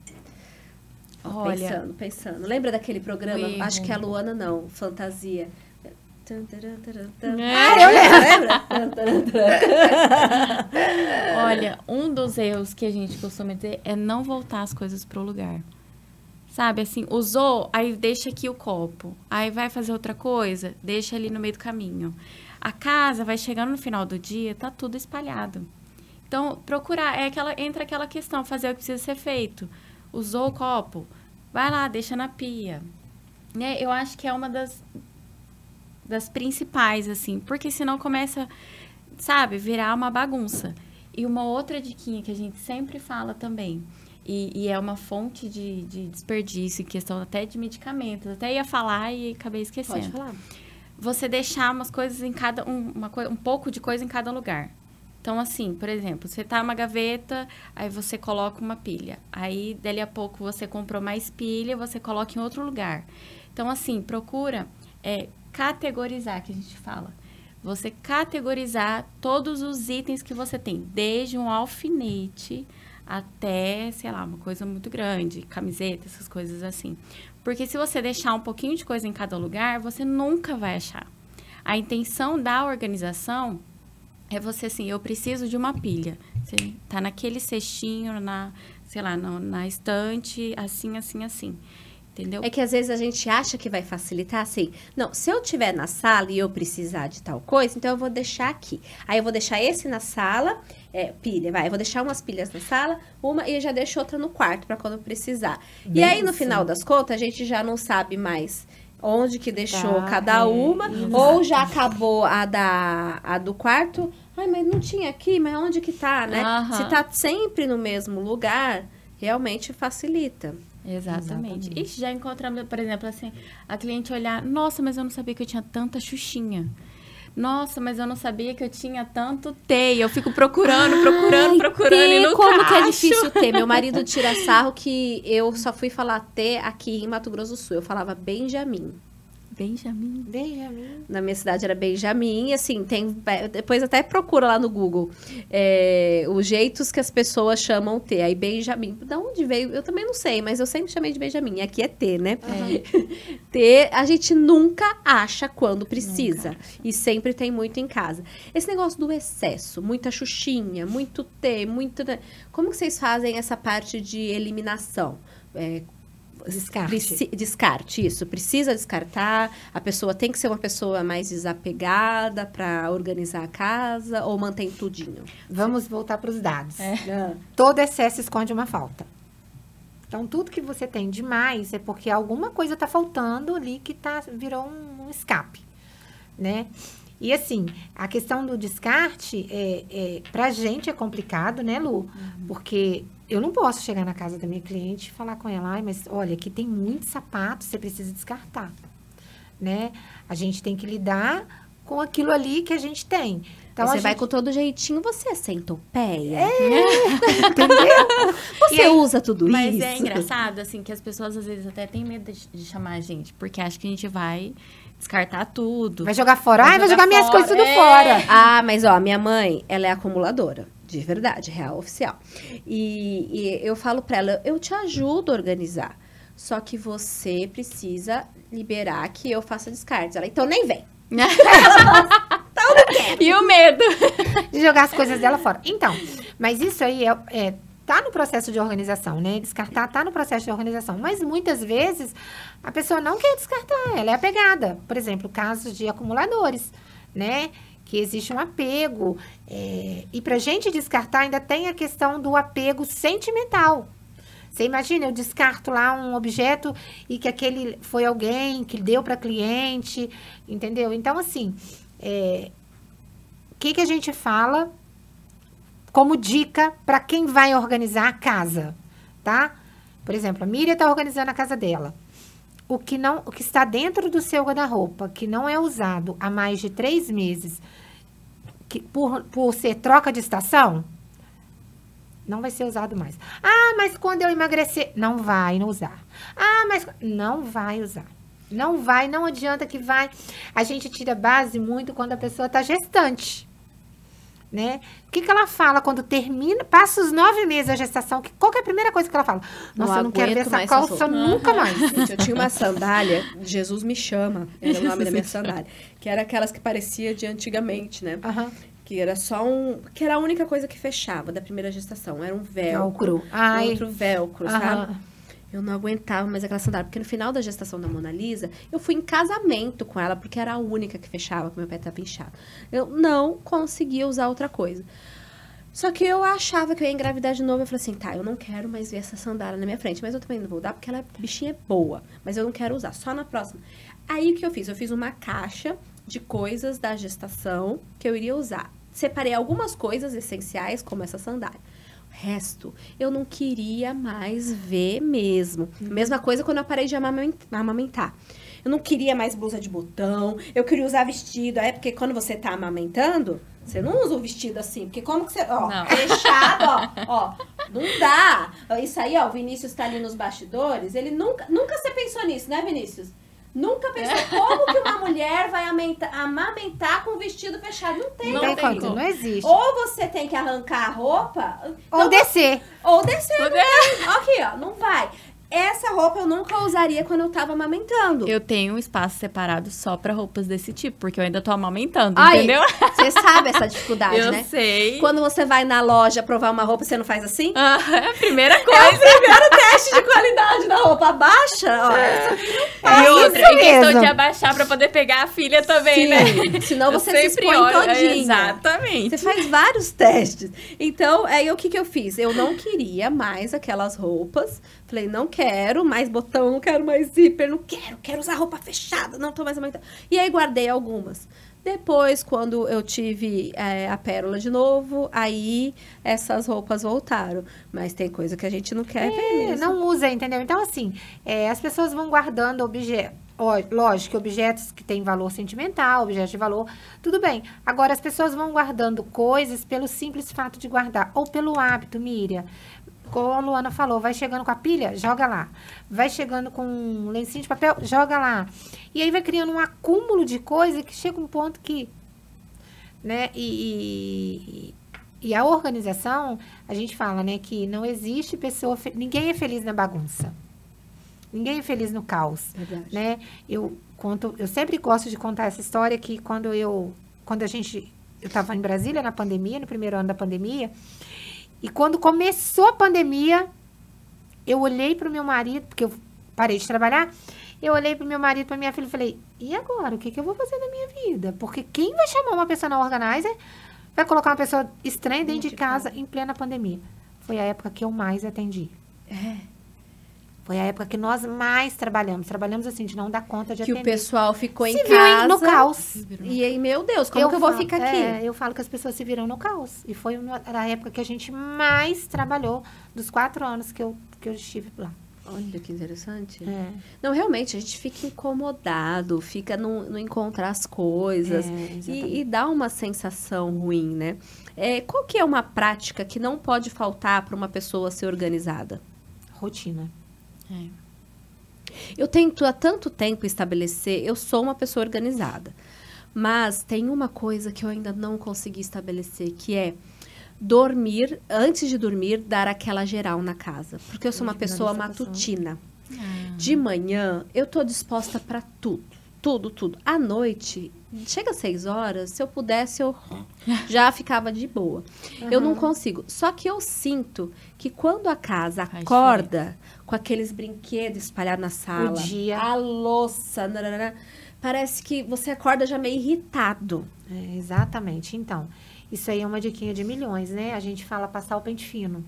Olha, Pensando. Lembra daquele programa? Acho que é a Luana, não. Fantasia. Eu lembro. Olha, um dos erros que a gente costuma dizer é não voltar as coisas pro lugar. Sabe, assim, usou, aí deixa aqui o copo. Aí vai fazer outra coisa, deixa ali no meio do caminho. A casa vai chegando no final do dia, tá tudo espalhado. Então, procurar, entra aquela questão, fazer o que precisa ser feito. Usou o copo, vai lá, deixa na pia. Né? Eu acho que é uma das principais, assim, porque senão começa, sabe, virar uma bagunça. E uma outra diquinha que a gente sempre fala também, e é uma fonte de desperdício, questão até de medicamentos, até ia falar e acabei esquecendo. Pode falar. Você deixar umas coisas em cada, um pouco de coisa em cada lugar. Então, assim, por exemplo, você tá numa gaveta, aí você coloca uma pilha. Aí, dali a pouco, você comprou mais pilha, você coloca em outro lugar. Então, assim, procura categorizar, que a gente fala. Você categorizar todos os itens que você tem, desde um alfinete até, sei lá, uma coisa muito grande, camiseta, essas coisas assim. Porque se você deixar um pouquinho de coisa em cada lugar, você nunca vai achar. A intenção da organização é você, assim, eu preciso de uma pilha. Você tá naquele cestinho, sei lá, na estante, assim, assim, assim. Entendeu? É que às vezes a gente acha que vai facilitar, assim, não, se eu estiver na sala e eu precisar de tal coisa, então eu vou deixar aqui. Aí eu vou deixar esse na sala, pilha, eu vou deixar umas pilhas na sala, uma e eu já deixo outra no quarto para quando eu precisar. E aí, no final das contas, a gente já não sabe mais onde que deixou cada uma, ou já acabou a do quarto. Ai, mas não tinha aqui, mas onde que tá, né? Se tá sempre no mesmo lugar, realmente facilita. Exatamente. E já encontramos, por exemplo, assim, a cliente olhar, nossa, mas eu não sabia que eu tinha tanta xuxinha. Nossa, mas eu não sabia que eu tinha tanto T. Eu fico procurando e não como acho. Que é difícil ter. Meu marido tira sarro que eu só fui falar T aqui em Mato Grosso do Sul. Eu falava Benjamin. Benjamin. Na minha cidade era Benjamin, e assim, depois até procura lá no Google os jeitos que as pessoas chamam T. Aí Benjamin, da onde veio? Eu também não sei, mas eu sempre chamei de Benjamin. Aqui é T, né? T, a gente nunca acha quando precisa. E sempre tem muito em casa. Esse negócio do excesso, muita xuxinha, muito T, muito... Como que vocês fazem essa parte de eliminação? Descarte, isso. Precisa descartar. A pessoa tem que ser uma pessoa mais desapegada para organizar a casa ou mantém tudinho? Vamos voltar para os dados. Todo excesso esconde uma falta. Então, tudo que você tem demais é porque alguma coisa está faltando ali que virou um escape, né? E assim, a questão do descarte, pra gente é complicado, né, Lu? Porque eu não posso chegar na casa da minha cliente e falar com ela, mas olha, aqui tem muito sapato, você precisa descartar, né? A gente tem que lidar com aquilo ali que a gente tem. Então, você vai com todo jeitinho, você é centopeia. Entendeu? Você usa tudo mas isso. Mas é engraçado, assim, que as pessoas às vezes até têm medo de chamar a gente, porque acham que a gente vai descartar tudo. Vai jogar fora. Vai jogar minhas coisas tudo fora. Ah, mas ó, minha mãe, ela é acumuladora. De verdade, real, oficial. E eu falo pra ela, eu te ajudo a organizar. Só que você precisa liberar que eu faça descartes. Ela, então nem vem. Então não quero. E o medo de jogar as coisas dela fora. Então, mas isso aí tá no processo de organização, né? Descartar tá no processo de organização. Mas muitas vezes a pessoa não quer descartar, ela é apegada. Por exemplo, casos de acumuladores, né? Que existe um apego. E pra gente descartar ainda tem a questão do apego sentimental. Você imagina, eu descarto lá um objeto e que aquele foi alguém que deu para cliente, entendeu? Então, assim, o que a gente fala como dica para quem vai organizar a casa, tá? Por exemplo, a Miriam está organizando a casa dela. O que está dentro do seu guarda-roupa, que não é usado há mais de 3 meses, que por ser troca de estação, Não vai ser usado mais. Ah, mas quando eu emagrecer, não vai usar. Ah, mas não vai usar. Não vai, não adianta que vai. A gente tira base muito quando a pessoa está gestante, né? O que ela fala quando termina, passa os 9 meses da gestação? Qual que é a primeira coisa que ela fala? Nossa, eu não quero ver essa calça nunca mais. Gente, eu tinha uma sandália, Jesus me chama, era o nome da minha sandália, que era aquelas que parecia de antigamente, né? Que era só que era a única coisa que fechava da primeira gestação, era um velcro. Outro velcro, sabe? Eu não aguentava mais aquela sandália, porque no final da gestação da Mona Lisa, eu fui em casamento com ela, porque era a única que fechava, porque meu pé estava inchado. Eu não conseguia usar outra coisa. Só que eu achava que eu ia engravidar de novo, eu falei assim, tá, eu não quero mais ver essa sandália na minha frente, mas eu também não vou dar, porque ela, bichinha, é boa, mas eu não quero usar, só na próxima. Aí, o que eu fiz? Eu fiz uma caixa de coisas da gestação que eu iria usar. Separei algumas coisas essenciais, como essa sandália. Resto, eu não queria mais ver mesmo. Mesma coisa quando eu parei de amamentar. Eu não queria mais blusa de botão, eu queria usar vestido. É porque quando você tá amamentando, você não usa o vestido assim. Porque como que você... Ó, fechado, ó. Não dá. Isso aí, ó, o Vinícius tá ali nos bastidores. Ele nunca você pensou nisso, né, Vinícius? Nunca pensou como que uma mulher vai amamentar com o vestido fechado. Não tem. Não existe. Ou você tem que arrancar a roupa... Ou descer. Ou descer. Aqui, ó, não vai. Essa roupa eu nunca usaria quando eu tava amamentando. Eu tenho um espaço separado só pra roupas desse tipo, porque eu ainda tô amamentando, aí, entendeu? Você sabe essa dificuldade, né? Eu sei. Quando você vai na loja provar uma roupa, você não faz assim? É a primeira coisa. É o primeiro teste de qualidade da roupa. Abaixa, ó. E outra, em questão de abaixar pra poder pegar a filha também, né? Senão você se expõe todinha. Exatamente. Você faz vários testes. Então, aí o que eu fiz? Eu não queria mais aquelas roupas. Falei, não quero mais botão, não quero mais zíper, não quero usar roupa fechada, não tô mais amamentando. E aí guardei algumas. Depois, quando eu tive a pérola de novo, aí essas roupas voltaram. Mas tem coisa que a gente não quer ver mesmo. Não usa, entendeu? Então, assim, as pessoas vão guardando objetos. Lógico que objetos que têm valor sentimental, objetos de valor, tudo bem. Agora, as pessoas vão guardando coisas pelo simples fato de guardar. Ou pelo hábito, Miriam. Como a Luana falou, vai chegando com a pilha, joga lá. Vai chegando com um lencinho de papel, joga lá. E aí vai criando um acúmulo de coisa que chega um ponto que... né? E a organização, a gente fala, né? Que não existe pessoa... Ninguém é feliz na bagunça. Ninguém é feliz no caos. Verdade. Né? Eu sempre gosto de contar essa história que quando eu estava em Brasília na pandemia, no primeiro ano da pandemia... E quando começou a pandemia, eu olhei para o meu marido, porque eu parei de trabalhar, eu olhei para o meu marido, para minha filha e falei, e agora? O que eu vou fazer na minha vida? Porque quem vai chamar uma pessoa na Organizer vai colocar uma pessoa estranha dentro de casa em plena pandemia? Foi a época que eu mais atendi. Foi a época que nós mais trabalhamos. Trabalhamos assim, de não dar conta de atender. Que o pessoal ficou em casa. viu no caos. E aí, meu Deus, como que eu vou ficar aqui? Eu falo que as pessoas se viram no caos. E foi a época que a gente mais trabalhou dos 4 anos que eu estive lá. Olha que interessante. Não, realmente, a gente fica incomodado, fica não encontrar as coisas. E dá uma sensação ruim, né? Qual que é uma prática que não pode faltar para uma pessoa ser organizada? Rotina. Eu tento há tanto tempo estabelecer, eu sou uma pessoa organizada, mas tem uma coisa que eu ainda não consegui estabelecer, que é dormir, antes de dormir, dar aquela geral na casa, porque eu sou uma pessoa matutina. De manhã, eu tô disposta para tudo. À noite, chega às 6 horas, se eu pudesse, eu já ficava de boa. Eu não consigo. Só que eu sinto que quando a casa acorda com aqueles brinquedos espalhados na sala, a louça, parece que você acorda já meio irritado. Exatamente. Então, isso aí é uma diquinha de milhões, né? A gente fala passar o pente fino.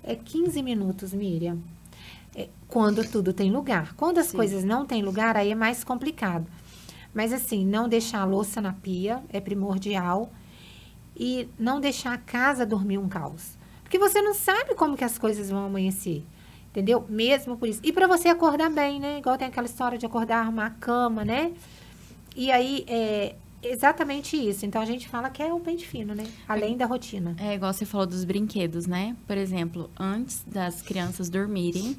É 15 minutos, Miriam. Quando tudo tem lugar. Quando as coisas não têm lugar, aí é mais complicado. Mas assim, não deixar a louça na pia é primordial. E não deixar a casa dormir um caos. Porque você não sabe como que as coisas vão amanhecer. Entendeu? Mesmo por isso. E para você acordar bem, né? Igual tem aquela história de acordar, arrumar a cama, né? E aí, exatamente isso. Então, a gente fala que é o pente fino, né? Além da rotina. É igual você falou dos brinquedos, né? Por exemplo, antes das crianças dormirem,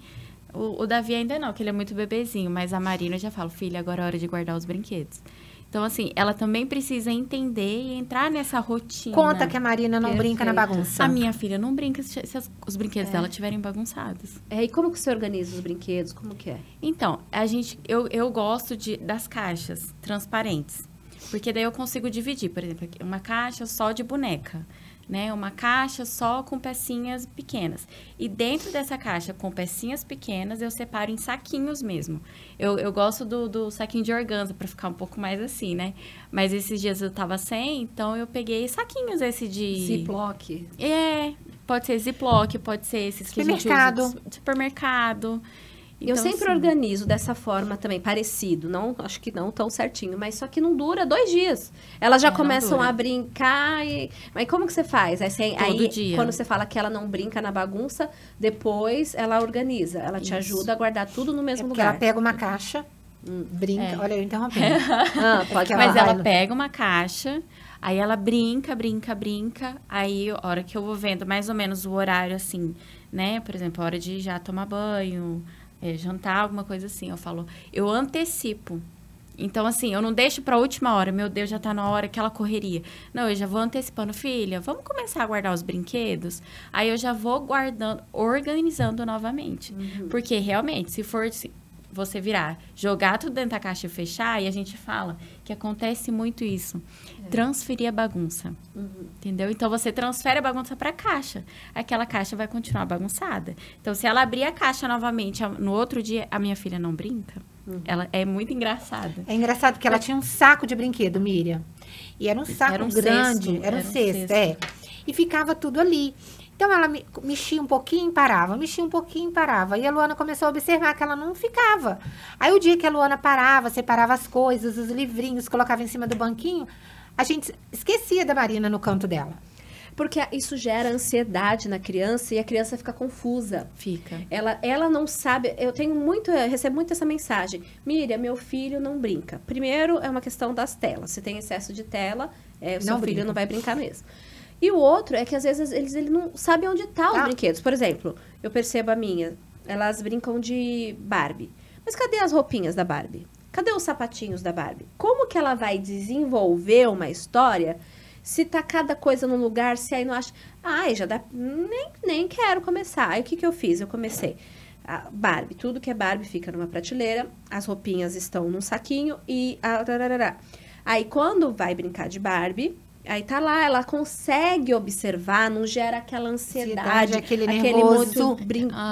o Davi ainda não, que ele é muito bebezinho, mas a Marina já fala, filha, agora é hora de guardar os brinquedos. Então, assim, ela também precisa entender e entrar nessa rotina. Conta que a Marina não brinca na bagunça. A minha filha não brinca se os brinquedos dela estiverem bagunçados. E como que você organiza os brinquedos? Como que é? Então, eu gosto das caixas transparentes. Porque daí eu consigo dividir, por exemplo, uma caixa só de boneca, né? Uma caixa só com pecinhas pequenas. E dentro dessa caixa com pecinhas pequenas, eu separo em saquinhos mesmo. Eu gosto do saquinho de organza, para ficar um pouco mais assim, né? Mas esses dias eu tava sem, então eu peguei saquinhos esse de... Ziploc. Pode ser Ziploc, pode ser esses que a gente usa de supermercado. Então, eu sempre organizo dessa forma também, parecido. Não, acho que não tão certinho, mas só que não dura 2 dias. Elas já começam a brincar Mas como que você faz? Aí dia. Quando você fala que ela não brinca na bagunça, depois ela organiza. Ela te ajuda a guardar tudo no mesmo lugar. Ela pega uma caixa, brinca... Olha, eu interrompendo. Pode. Mas ela pega uma caixa... Aí ela brinca. Aí, a hora que eu vou vendo mais ou menos o horário, assim, né? Por exemplo, a hora de já tomar banho... jantar, alguma coisa assim, eu antecipo. Então, assim, eu não deixo pra última hora, meu Deus, já tá na hora, aquela correria. Não, eu já vou antecipando, filha, vamos começar a guardar os brinquedos? Aí eu já vou guardando, organizando novamente. Porque, realmente, se for você virar, jogar tudo dentro da caixa e fechar, e a gente fala que acontece muito isso. Transferir a bagunça. Entendeu? Então, você transfere a bagunça para a caixa. Aquela caixa vai continuar bagunçada. Então, se ela abrir a caixa novamente no outro dia, a minha filha não brinca. Ela é muito engraçada. É engraçado porque ela tinha um saco de brinquedo, Miriam. E era um saco grande. Era um cesto, E ficava tudo ali. Então, ela mexia um pouquinho e parava, mexia um pouquinho e parava. E a Luana começou a observar que ela não ficava. Aí, o dia que a Luana parava, separava as coisas, os livrinhos, colocava em cima do banquinho, a gente esquecia da Marina no canto dela. Porque isso gera ansiedade na criança e a criança fica confusa. Fica. Ela não sabe... Eu recebo muito essa mensagem. Miriam, meu filho não brinca. Primeiro, é uma questão das telas. Se tem excesso de tela, o seu filho não vai brincar mesmo. E o outro é que, às vezes, ele não sabe onde estão os brinquedos. Por exemplo, eu percebo a minha. Elas brincam de Barbie. Mas cadê as roupinhas da Barbie? Cadê os sapatinhos da Barbie? Como que ela vai desenvolver uma história se tá cada coisa num lugar, se aí não acha... já dá... Nem quero começar. Aí, o que eu fiz? Eu comecei. A Barbie. Tudo que é Barbie fica numa prateleira. As roupinhas estão num saquinho e... Aí, quando vai brincar de Barbie... Aí tá lá, ela consegue observar, não gera aquela ansiedade, aquele monte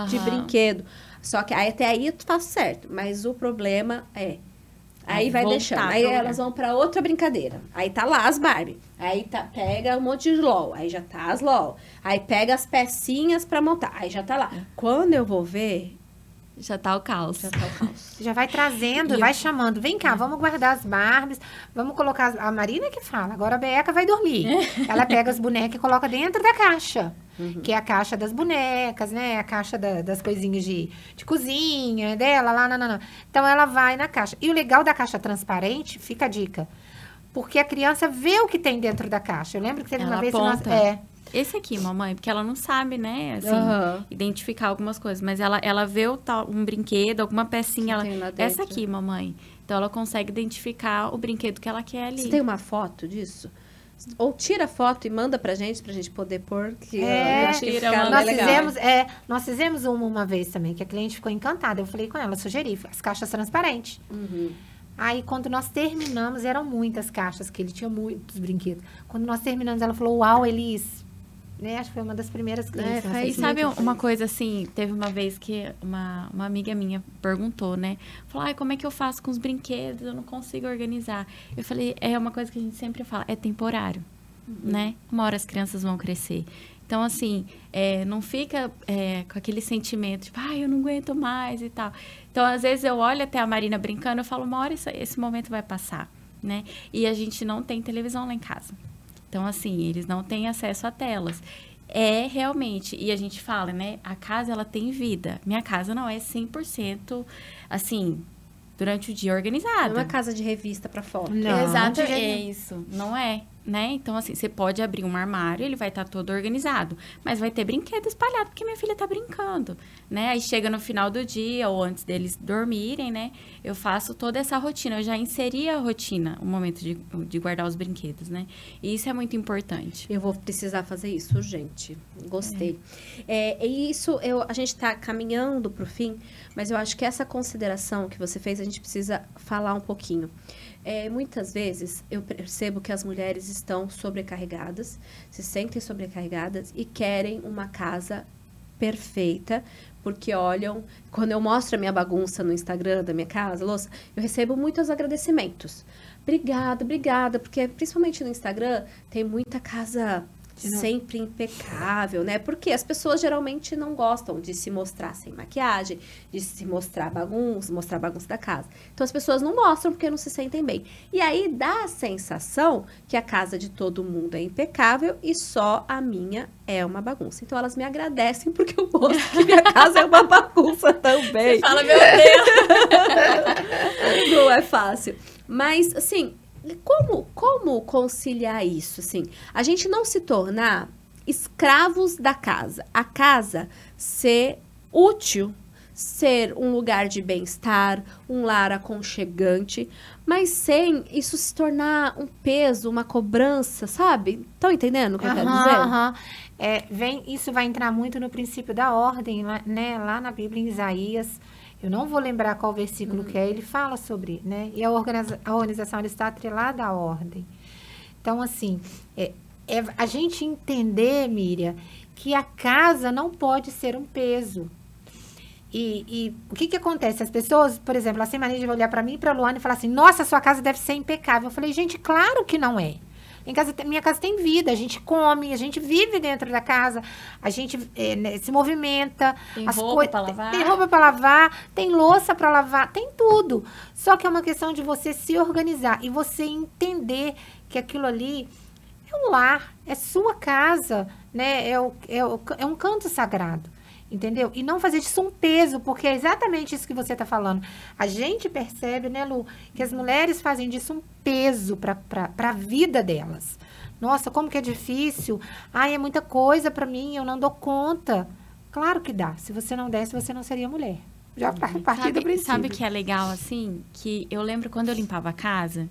de brinquedo. Só que até aí tu faz certo, mas o problema aí vai deixando. Aí elas vão pra outra brincadeira. Aí tá lá as Barbie. Aí pega um monte de LOL, aí já tá as LOL. Aí pega as pecinhas pra montar, aí já tá lá. Quando eu vou ver... Já tá o caos. Já vai trazendo, vai chamando. Vem cá, vamos guardar as Barbies. Vamos colocar... A Marina que fala. Agora a Beca vai dormir. Ela pega as bonecas e coloca dentro da caixa. Que é a caixa das bonecas, né? A caixa das coisinhas de cozinha dela. Lá. Então, ela vai na caixa. E o legal da caixa transparente, fica a dica. Porque a criança vê o que tem dentro da caixa. Eu lembro que teve uma vez... Esse aqui, mamãe, porque ela não sabe, né, assim, identificar algumas coisas. Mas ela vê um brinquedo, alguma pecinha, essa aqui, mamãe. Então, ela consegue identificar o brinquedo que ela quer ali. Você tem uma foto disso? Ou tira a foto e manda pra gente poder pôr. Nós fizemos uma vez também, que a cliente ficou encantada. Eu falei com ela, sugeri, as caixas transparentes. Aí, quando nós terminamos, eram muitas caixas, que ele tinha muitos brinquedos. Quando nós terminamos, ela falou, uau, Elis... Né? Acho que foi uma das primeiras clientes. E sabe uma coisa assim, teve uma vez que uma amiga minha perguntou, né? Falou, como é que eu faço com os brinquedos? Eu não consigo organizar. Eu falei, é uma coisa que a gente sempre fala, é temporário, né? Uma hora as crianças vão crescer. Então, assim, não fica com aquele sentimento, tipo, eu não aguento mais e tal. Então, às vezes eu olho até a Marina brincando, eu falo, uma hora esse momento vai passar, né? E a gente não tem televisão lá em casa. Então, assim, eles não têm acesso a telas. Realmente, e a gente fala, né? A casa, ela tem vida. Minha casa não é 100%, assim, durante o dia organizada. Não é uma casa de revista pra foto. Não, exato, é isso. Não é, né? Então, assim, você pode abrir um armário, ele vai estar todo organizado. Mas vai ter brinquedo espalhado, porque minha filha tá brincando, né? Aí chega no final do dia, ou antes deles dormirem, né? Eu faço toda essa rotina. Eu já inseri a rotina, o momento de guardar os brinquedos, né? E isso é muito importante. Eu vou precisar fazer isso urgente. Gostei. E isso, a gente tá caminhando pro fim, mas eu acho que essa consideração que você fez, a gente precisa falar um pouquinho. Muitas vezes, eu percebo que as mulheres estão sobrecarregadas, se sentem sobrecarregadas e querem uma casa perfeita, porque olham, quando eu mostro a minha bagunça no Instagram da minha casa, louça, eu recebo muitos agradecimentos. Obrigada, porque principalmente no Instagram tem muita casa sempre impecável, né? Porque as pessoas geralmente não gostam de se mostrar sem maquiagem, de se mostrar a bagunça da casa. Então as pessoas não mostram porque não se sentem bem. E aí dá a sensação que a casa de todo mundo é impecável e só a minha é uma bagunça. Então elas me agradecem porque eu mostro que minha casa é uma bagunça também. Você fala, meu Deus! Não é fácil. Mas, assim, como conciliar isso, assim? A gente não se tornar escravos da casa. A casa ser útil, ser um lugar de bem-estar, um lar aconchegante, mas sem isso se tornar um peso, uma cobrança, sabe? Estão entendendo o que eu quero dizer? Isso vai entrar muito no princípio da ordem, né? Lá na Bíblia, em Isaías. Eu não vou lembrar qual versículo que é, ele fala sobre, né? E a organização, ela está atrelada à ordem. Então, assim, a gente entender, Miriam, que a casa não pode ser um peso. E o que acontece? As pessoas, por exemplo, elas têm mania de olhar para mim e para a Luana e falar assim, nossa, sua casa deve ser impecável. Eu falei, gente, claro que não é. Minha casa tem vida, a gente come, a gente vive dentro da casa, a gente se movimenta. Tem roupa para lavar. Tem roupa para lavar, tem louça para lavar, tem tudo. Só que é uma questão de você se organizar e você entender que aquilo ali é um lar, é sua casa, né? É um canto sagrado. Entendeu? E não fazer disso um peso, porque é exatamente isso que você está falando. A gente percebe, né, Lu, que as mulheres fazem disso um peso para a vida delas. Nossa, como que é difícil. Ai, é muita coisa para mim, eu não dou conta. Claro que dá. Se você não desse, você não seria mulher. Já partir do princípio. Sabe o que é legal, assim? Que eu lembro quando eu limpava a casa,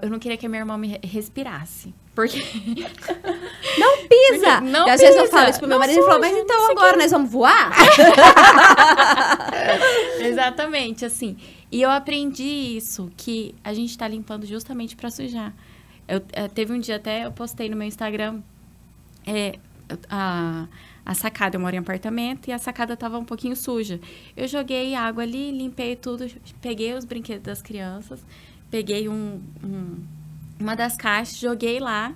eu não queria que a minha irmã me respirasse. Porque... Não pisa! Não às pisa, vezes eu falo isso pro meu marido e ele falou, mas então agora nós vamos voar? Exatamente, assim. E eu aprendi isso, que a gente tá limpando justamente pra sujar. Teve um dia até, eu postei no meu Instagram, a sacada, eu moro em apartamento, e a sacada tava um pouquinho suja. Eu joguei água ali, limpei tudo, peguei os brinquedos das crianças, peguei uma das caixas, joguei lá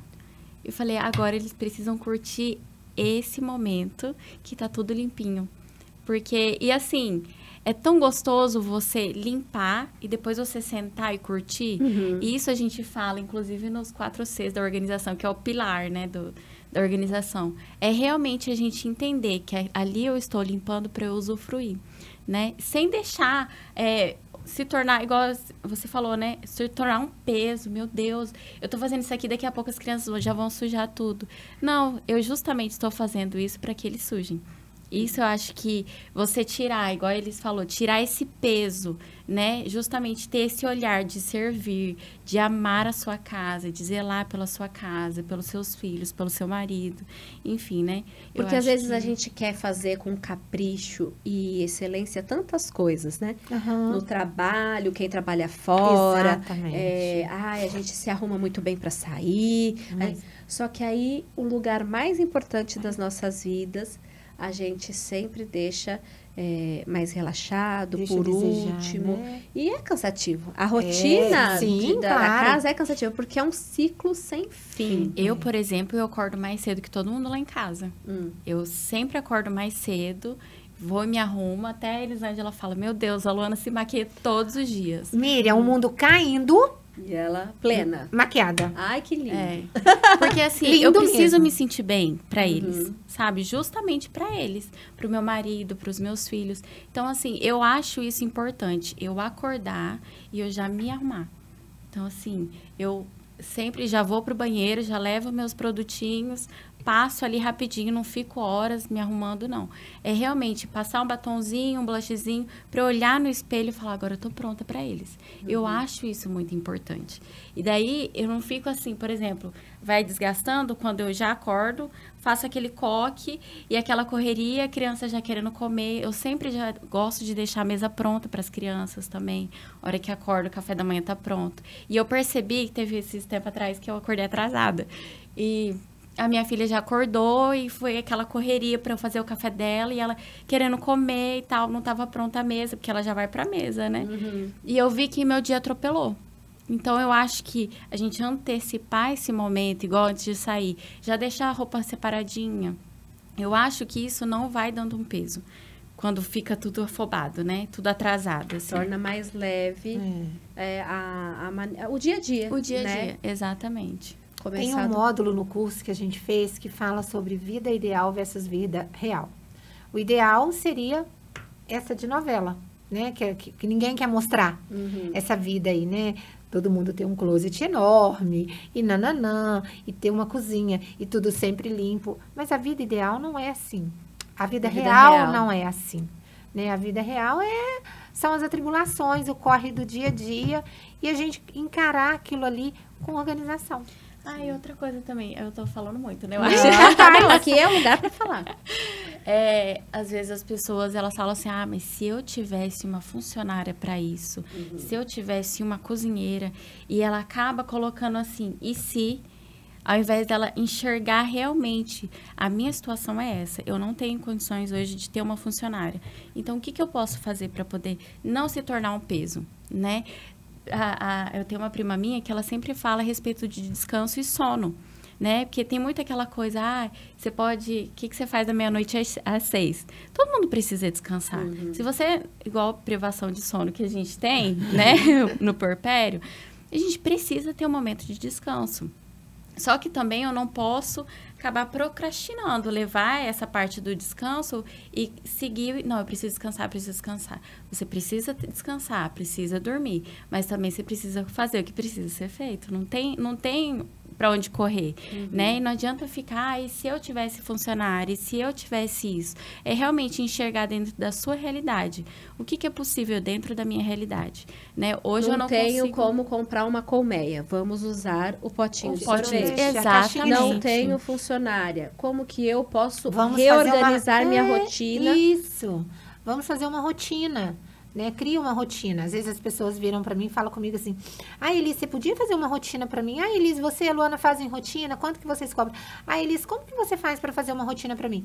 e falei, agora eles precisam curtir esse momento que tá tudo limpinho. Porque, e assim, é tão gostoso você limpar e depois você sentar e curtir. Uhum. E isso a gente fala, inclusive, nos 4 Cs da organização, que é o pilar, né, da organização. É realmente a gente entender que ali eu estou limpando para eu usufruir, né? Sem deixar... se tornar, igual você falou, né? Se tornar um peso, meu Deus. Eu tô fazendo isso aqui, daqui a pouco as crianças já vão sujar tudo. Não, eu justamente estou fazendo isso para que eles sujem. Isso eu acho que você tirar, igual eles falou, tirar esse peso, né? Justamente ter esse olhar de servir, de amar a sua casa, de zelar pela sua casa, pelos seus filhos, pelo seu marido, enfim, né? Porque às vezes a gente quer fazer com capricho e excelência tantas coisas, né? Uhum. No trabalho, quem trabalha fora. Exatamente. A gente se arruma muito bem para sair. Só que aí o lugar mais importante das nossas vidas a gente sempre deixa mais relaxado, por último. Né? E é cansativo. A rotina da casa é cansativa, porque é um ciclo sem fim. Eu, por exemplo, eu acordo mais cedo que todo mundo lá em casa. Eu sempre acordo mais cedo, vou e me arrumo, até a Elisângela fala, meu Deus, a Luana se maquia todos os dias. Miriam, o mundo caindo, E ela plena. Maquiada. Ai, que lindo. Porque assim, eu preciso me sentir bem pra eles, sabe? Justamente pra eles, pro meu marido, pros meus filhos. Então, assim, eu acho isso importante. Eu acordar e eu já me arrumar. Então, assim, eu sempre já vou pro banheiro, já levo meus produtinhos, passo ali rapidinho, não fico horas me arrumando, não. É realmente passar um batonzinho, um blushzinho, pra eu olhar no espelho e falar, agora eu tô pronta pra eles. Eu acho isso muito importante. E daí, eu não fico assim, por exemplo, vai desgastando quando eu já acordo, faço aquele coque e aquela correria, a criança já querendo comer. Eu sempre já gosto de deixar a mesa pronta para as crianças também. A hora que acordo, o café da manhã tá pronto. E eu percebi que teve esses tempo atrás que eu acordei atrasada. E a minha filha já acordou e foi aquela correria para eu fazer o café dela e ela querendo comer e tal, não estava pronta a mesa, porque ela já vai para a mesa, né? E eu vi que meu dia atropelou. Então, eu acho que a gente antecipar esse momento, igual antes de sair, já deixar a roupa separadinha, eu acho que isso não vai dando um peso. Quando fica tudo afobado, né? Tudo atrasado, assim. Torna mais leve o dia a dia. O dia a né? dia, exatamente. Tem um módulo no curso que a gente fez que fala sobre vida ideal versus vida real. O ideal seria essa de novela, né? Que ninguém quer mostrar essa vida aí, né? Todo mundo tem um closet enorme, e nananã, e tem uma cozinha, e tudo sempre limpo. Mas a vida ideal não é assim. A vida real não é assim. Né? A vida real são as atribulações, o corre do dia a dia, e a gente encarar aquilo ali com organização. Ah, e outra coisa também, eu tô falando muito, né? Eu acho aqui é o lugar para falar. Às vezes as pessoas, elas falam assim, mas se eu tivesse uma funcionária para isso, se eu tivesse uma cozinheira, e ela acaba colocando assim, e se, ao invés dela enxergar realmente, a minha situação é essa, eu não tenho condições hoje de ter uma funcionária. Então, o que eu posso fazer para poder não se tornar um peso, né? Eu tenho uma prima minha que ela sempre fala a respeito de descanso e sono, né? Porque tem muito aquela coisa, você pode... O que você faz da meia-noite às 6? Todo mundo precisa descansar. Se você... Igual privação de sono que a gente tem, né? No puerpério, a gente precisa ter um momento de descanso. Só que também eu não posso acabar procrastinando, levar essa parte do descanso e seguir... Não, eu preciso descansar, preciso descansar. Você precisa descansar, precisa dormir, mas também você precisa fazer o que precisa ser feito. Não tem para onde correr, né? E não adianta ficar, e se eu tivesse funcionário, e se eu tivesse isso? É realmente enxergar dentro da sua realidade. O que é possível dentro da minha realidade, né? Hoje eu não tenho como comprar uma colmeia. Vamos usar o potinho de sorvete. Exatamente. Não tenho funcionária. Como que eu posso reorganizar minha rotina? Isso. Vamos fazer uma rotina. Né? Cria uma rotina. Às vezes as pessoas viram para mim e falam comigo assim, Elis, você podia fazer uma rotina para mim? Elis, você e a Luana fazem rotina? Quanto que vocês cobram? Elis, como que você faz para fazer uma rotina para mim?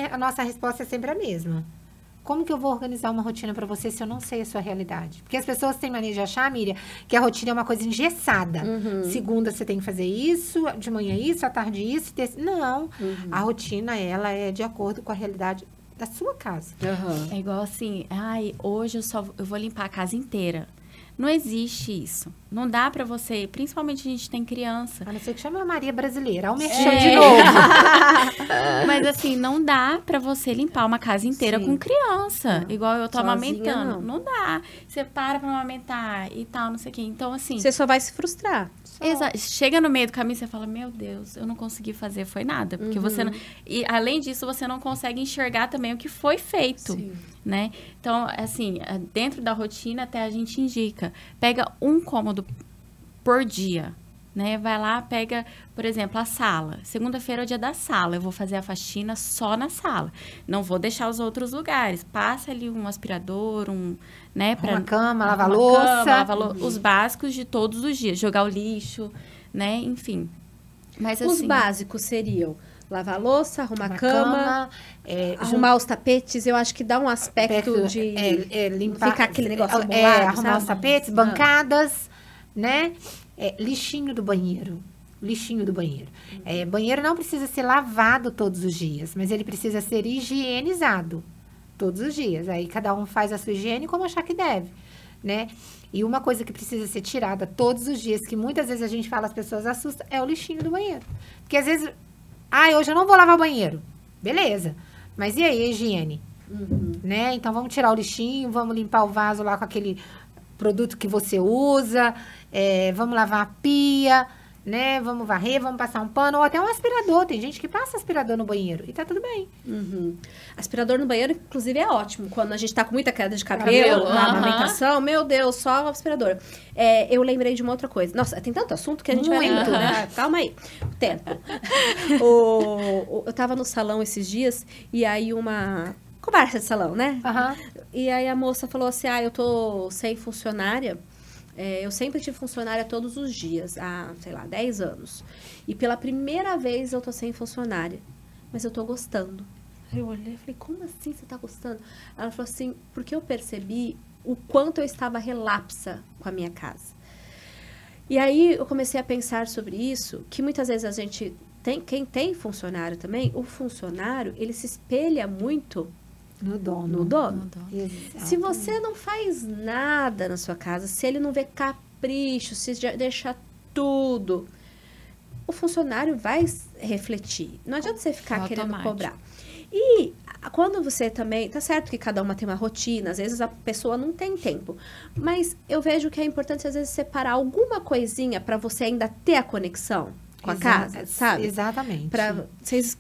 A nossa resposta é sempre a mesma. Como que eu vou organizar uma rotina para você se eu não sei a sua realidade? Porque as pessoas têm mania de achar, Miriam, que a rotina é uma coisa engessada. Segunda você tem que fazer isso, de manhã isso, à tarde isso. Não, a rotina, ela é de acordo com a realidade da sua casa. É igual assim, hoje eu vou limpar a casa inteira. Não existe isso. Não dá pra você, principalmente a gente tem criança. A não ser que chama a Maria Brasileira, ao mexer de novo. Mas assim, não dá pra você limpar uma casa inteira com criança. Igual eu tô amamentando. Não dá. Você para pra amamentar e tal, não sei o quê. Então assim... Você só vai se frustrar. Chega no meio do caminho, você fala, meu Deus, eu não consegui fazer, foi nada. Porque você não... E além disso, você não consegue enxergar também o que foi feito, né? Então, assim, dentro da rotina, até a gente indica, pega um cômodo por dia, né? Vai lá, pega, por exemplo, a sala. Segunda-feira é o dia da sala, eu vou fazer a faxina só na sala. Não vou deixar os outros lugares. Passa ali um aspirador, né? Uma cama, lavar louça. Os básicos de todos os dias. Jogar o lixo, né? Enfim. Mas, os básicos seriam lavar louça, arrumar a cama, arrumar os tapetes. Eu acho que dá um aspecto de limpar, ficar aquele negócio bolado, arrumar os tapetes, bancadas, né? Lixinho do banheiro. Banheiro não precisa ser lavado todos os dias, mas ele precisa ser higienizado todos os dias. Aí cada um faz a sua higiene como achar que deve, né? E uma coisa que precisa ser tirada todos os dias, que muitas vezes a gente fala, as pessoas assustam, é o lixinho do banheiro. Porque às vezes, hoje eu não vou lavar o banheiro. Beleza. Mas e aí, a higiene? Né? Então, vamos tirar o lixinho, vamos limpar o vaso lá com aquele produto que você usa, vamos lavar a pia, né? Vamos varrer, vamos passar um pano, ou até um aspirador. Tem gente que passa aspirador no banheiro e tá tudo bem. Aspirador no banheiro, inclusive, é ótimo. Quando a gente tá com muita queda de cabelo, na amamentação, meu Deus, só o aspirador. Eu lembrei de uma outra coisa. Nossa, tem tanto assunto que a gente vai lembrando, né? Calma aí. Tempo. Eu tava no salão esses dias, e aí uma conversa de salão, né? E aí a moça falou assim, eu tô sem funcionária. Eu sempre tive funcionária todos os dias, há, sei lá, 10 anos. E pela primeira vez eu tô sem funcionária, mas eu tô gostando. Aí eu olhei e falei, como assim você tá gostando? Ela falou assim, porque eu percebi o quanto eu estava relapsa com a minha casa. E aí eu comecei a pensar sobre isso, que muitas vezes a gente quem tem funcionário também, o funcionário, ele se espelha muito no dono. No dono. Se você não faz nada na sua casa, se ele não vê capricho, se deixa tudo, o funcionário vai refletir. Não adianta você ficar querendo cobrar. E quando você também... Tá certo que cada uma tem uma rotina, às vezes a pessoa não tem tempo. Mas eu vejo que é importante, às vezes, separar alguma coisinha para você ainda ter a conexão com a casa, sabe? Exatamente. Vocês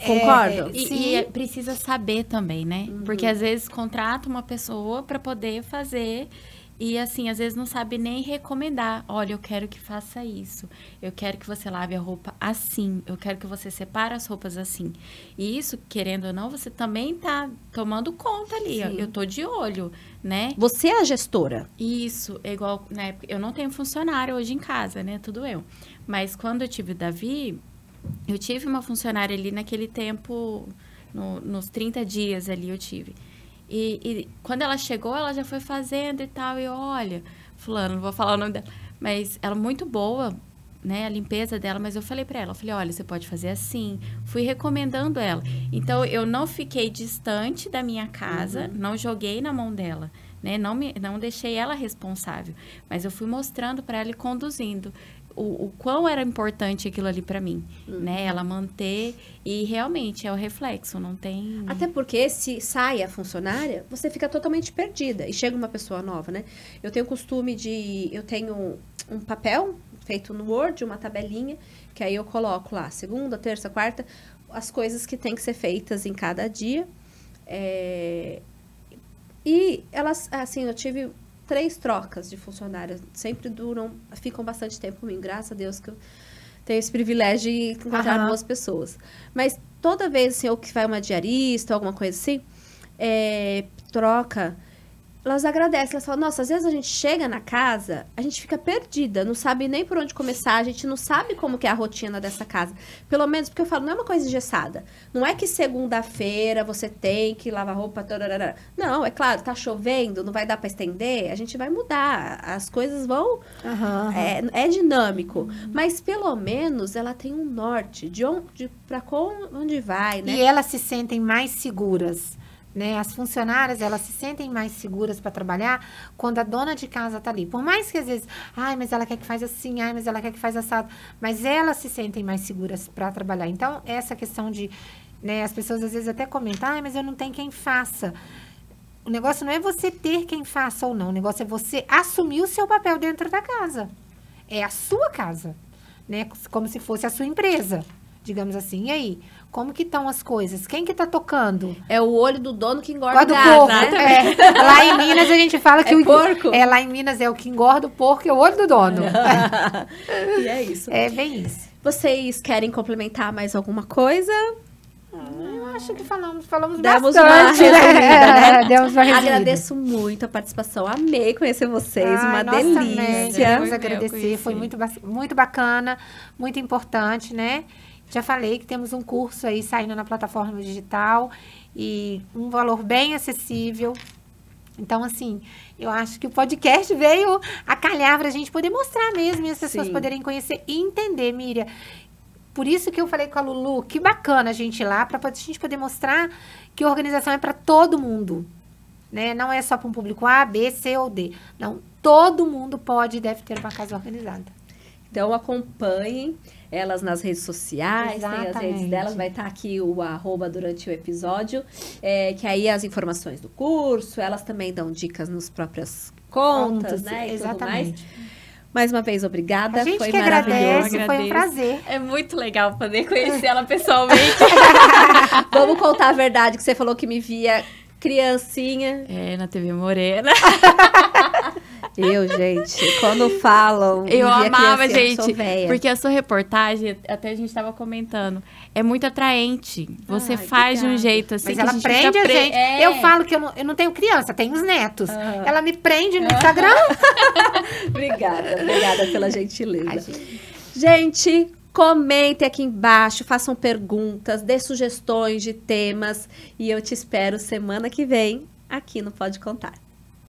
concordam? E precisa saber também, né? Porque às vezes contrata uma pessoa para poder fazer e assim, às vezes não sabe nem recomendar. Olha, eu quero que faça isso. Eu quero que você lave a roupa assim. Eu quero que você separe as roupas assim. E isso, querendo ou não, você também tá tomando conta ali. Ó. Eu tô de olho, né? Você é a gestora. Isso, é igual, né? Eu não tenho funcionário hoje em casa, né? Tudo eu. Mas quando eu tive o Davi, eu tive uma funcionária ali naquele tempo, nos 30 dias ali eu tive. E quando ela chegou, ela já foi fazendo e tal. E olha, fulano, não vou falar o nome dela, mas ela muito boa, né? A limpeza dela. Mas eu falei pra ela, olha, você pode fazer assim. Fui recomendando ela. Então, eu não fiquei distante da minha casa, não joguei na mão dela, né? Não deixei ela responsável. Mas eu fui mostrando pra ela e conduzindo. O quão era importante aquilo ali para mim, né? Ela manter e realmente é o reflexo, não tem... Até porque se sai a funcionária, você fica totalmente perdida e chega uma pessoa nova, né? Eu tenho o costume eu tenho um papel feito no Word, uma tabelinha, que aí eu coloco lá, segunda, terça, quarta, as coisas que tem que ser feitas em cada dia. E elas, assim, eu tive 3 trocas de funcionários, sempre ficam bastante tempo comigo, graças a Deus que eu tenho esse privilégio de encontrar boas pessoas. Mas toda vez, assim, ou que vai uma diarista, alguma coisa assim, troca, elas agradecem, elas falam, nossa, às vezes a gente chega na casa, a gente fica perdida, não sabe nem por onde começar, a gente não sabe como que é a rotina dessa casa. Pelo menos, porque eu falo, não é uma coisa engessada. Não é que segunda-feira você tem que lavar roupa, tararara. Não, é claro, tá chovendo, não vai dar para estender, a gente vai mudar, as coisas vão... É dinâmico, mas pelo menos ela tem um norte de onde vai, né? E elas se sentem mais seguras. Né? As funcionárias, elas se sentem mais seguras para trabalhar quando a dona de casa tá ali. Por mais que às vezes, mas ela quer que faz assim, mas ela quer que faz assado. Mas elas se sentem mais seguras para trabalhar. Então, essa questão de, né, as pessoas às vezes até comentam, mas eu não tenho quem faça. O negócio não é você ter quem faça ou não. O negócio é você assumir o seu papel dentro da casa. É a sua casa, né? Como se fosse a sua empresa, digamos assim. E aí? Como que estão as coisas? Quem que tá tocando? É o olho do dono que engorda o gado, né? Lá em Minas a gente fala que o porco. Lá em Minas é o que engorda o porco, é o olho do dono. E é isso. É bem isso. Vocês querem complementar mais alguma coisa? Eu acho que falamos bastante, uma resumida, né? Demos uma resumida. Agradeço muito a participação. Amei conhecer vocês. Uma delícia. Queremos agradecer. Foi muito bacana, muito importante, né? Já falei que temos um curso aí saindo na plataforma digital e um valor bem acessível. Então, assim, eu acho que o podcast veio a calhar para a gente poder mostrar mesmo e as pessoas poderem conhecer e entender, Miriam. Por isso que eu falei com a Lulu, que bacana a gente ir lá, para a gente poder mostrar que a organização é para todo mundo. né? Não é só para um público A, B, C ou D. Não, todo mundo pode e deve ter uma casa organizada. Então, acompanhem elas nas redes sociais, tem as redes delas, vai estar aqui o @ durante o episódio, que aí as informações do curso, elas também dão dicas nas próprias contas, né? E tudo mais. Mais uma vez, obrigada. A gente foi que agradece, foi um prazer. É muito legal poder conhecer ela pessoalmente. Vamos contar a verdade, que você falou que me via criancinha. Na TV Morena. Gente, quando falam... Eu amava, gente, porque a sua reportagem, até a gente estava comentando, é muito atraente. Você faz de um jeito assim. Mas ela prende a gente. Eu falo que eu não tenho criança, tenho os netos. Ela me prende no Instagram. Obrigada pela gentileza. Gente, comentem aqui embaixo, façam perguntas, dê sugestões de temas. E eu te espero semana que vem aqui no Pode Contar.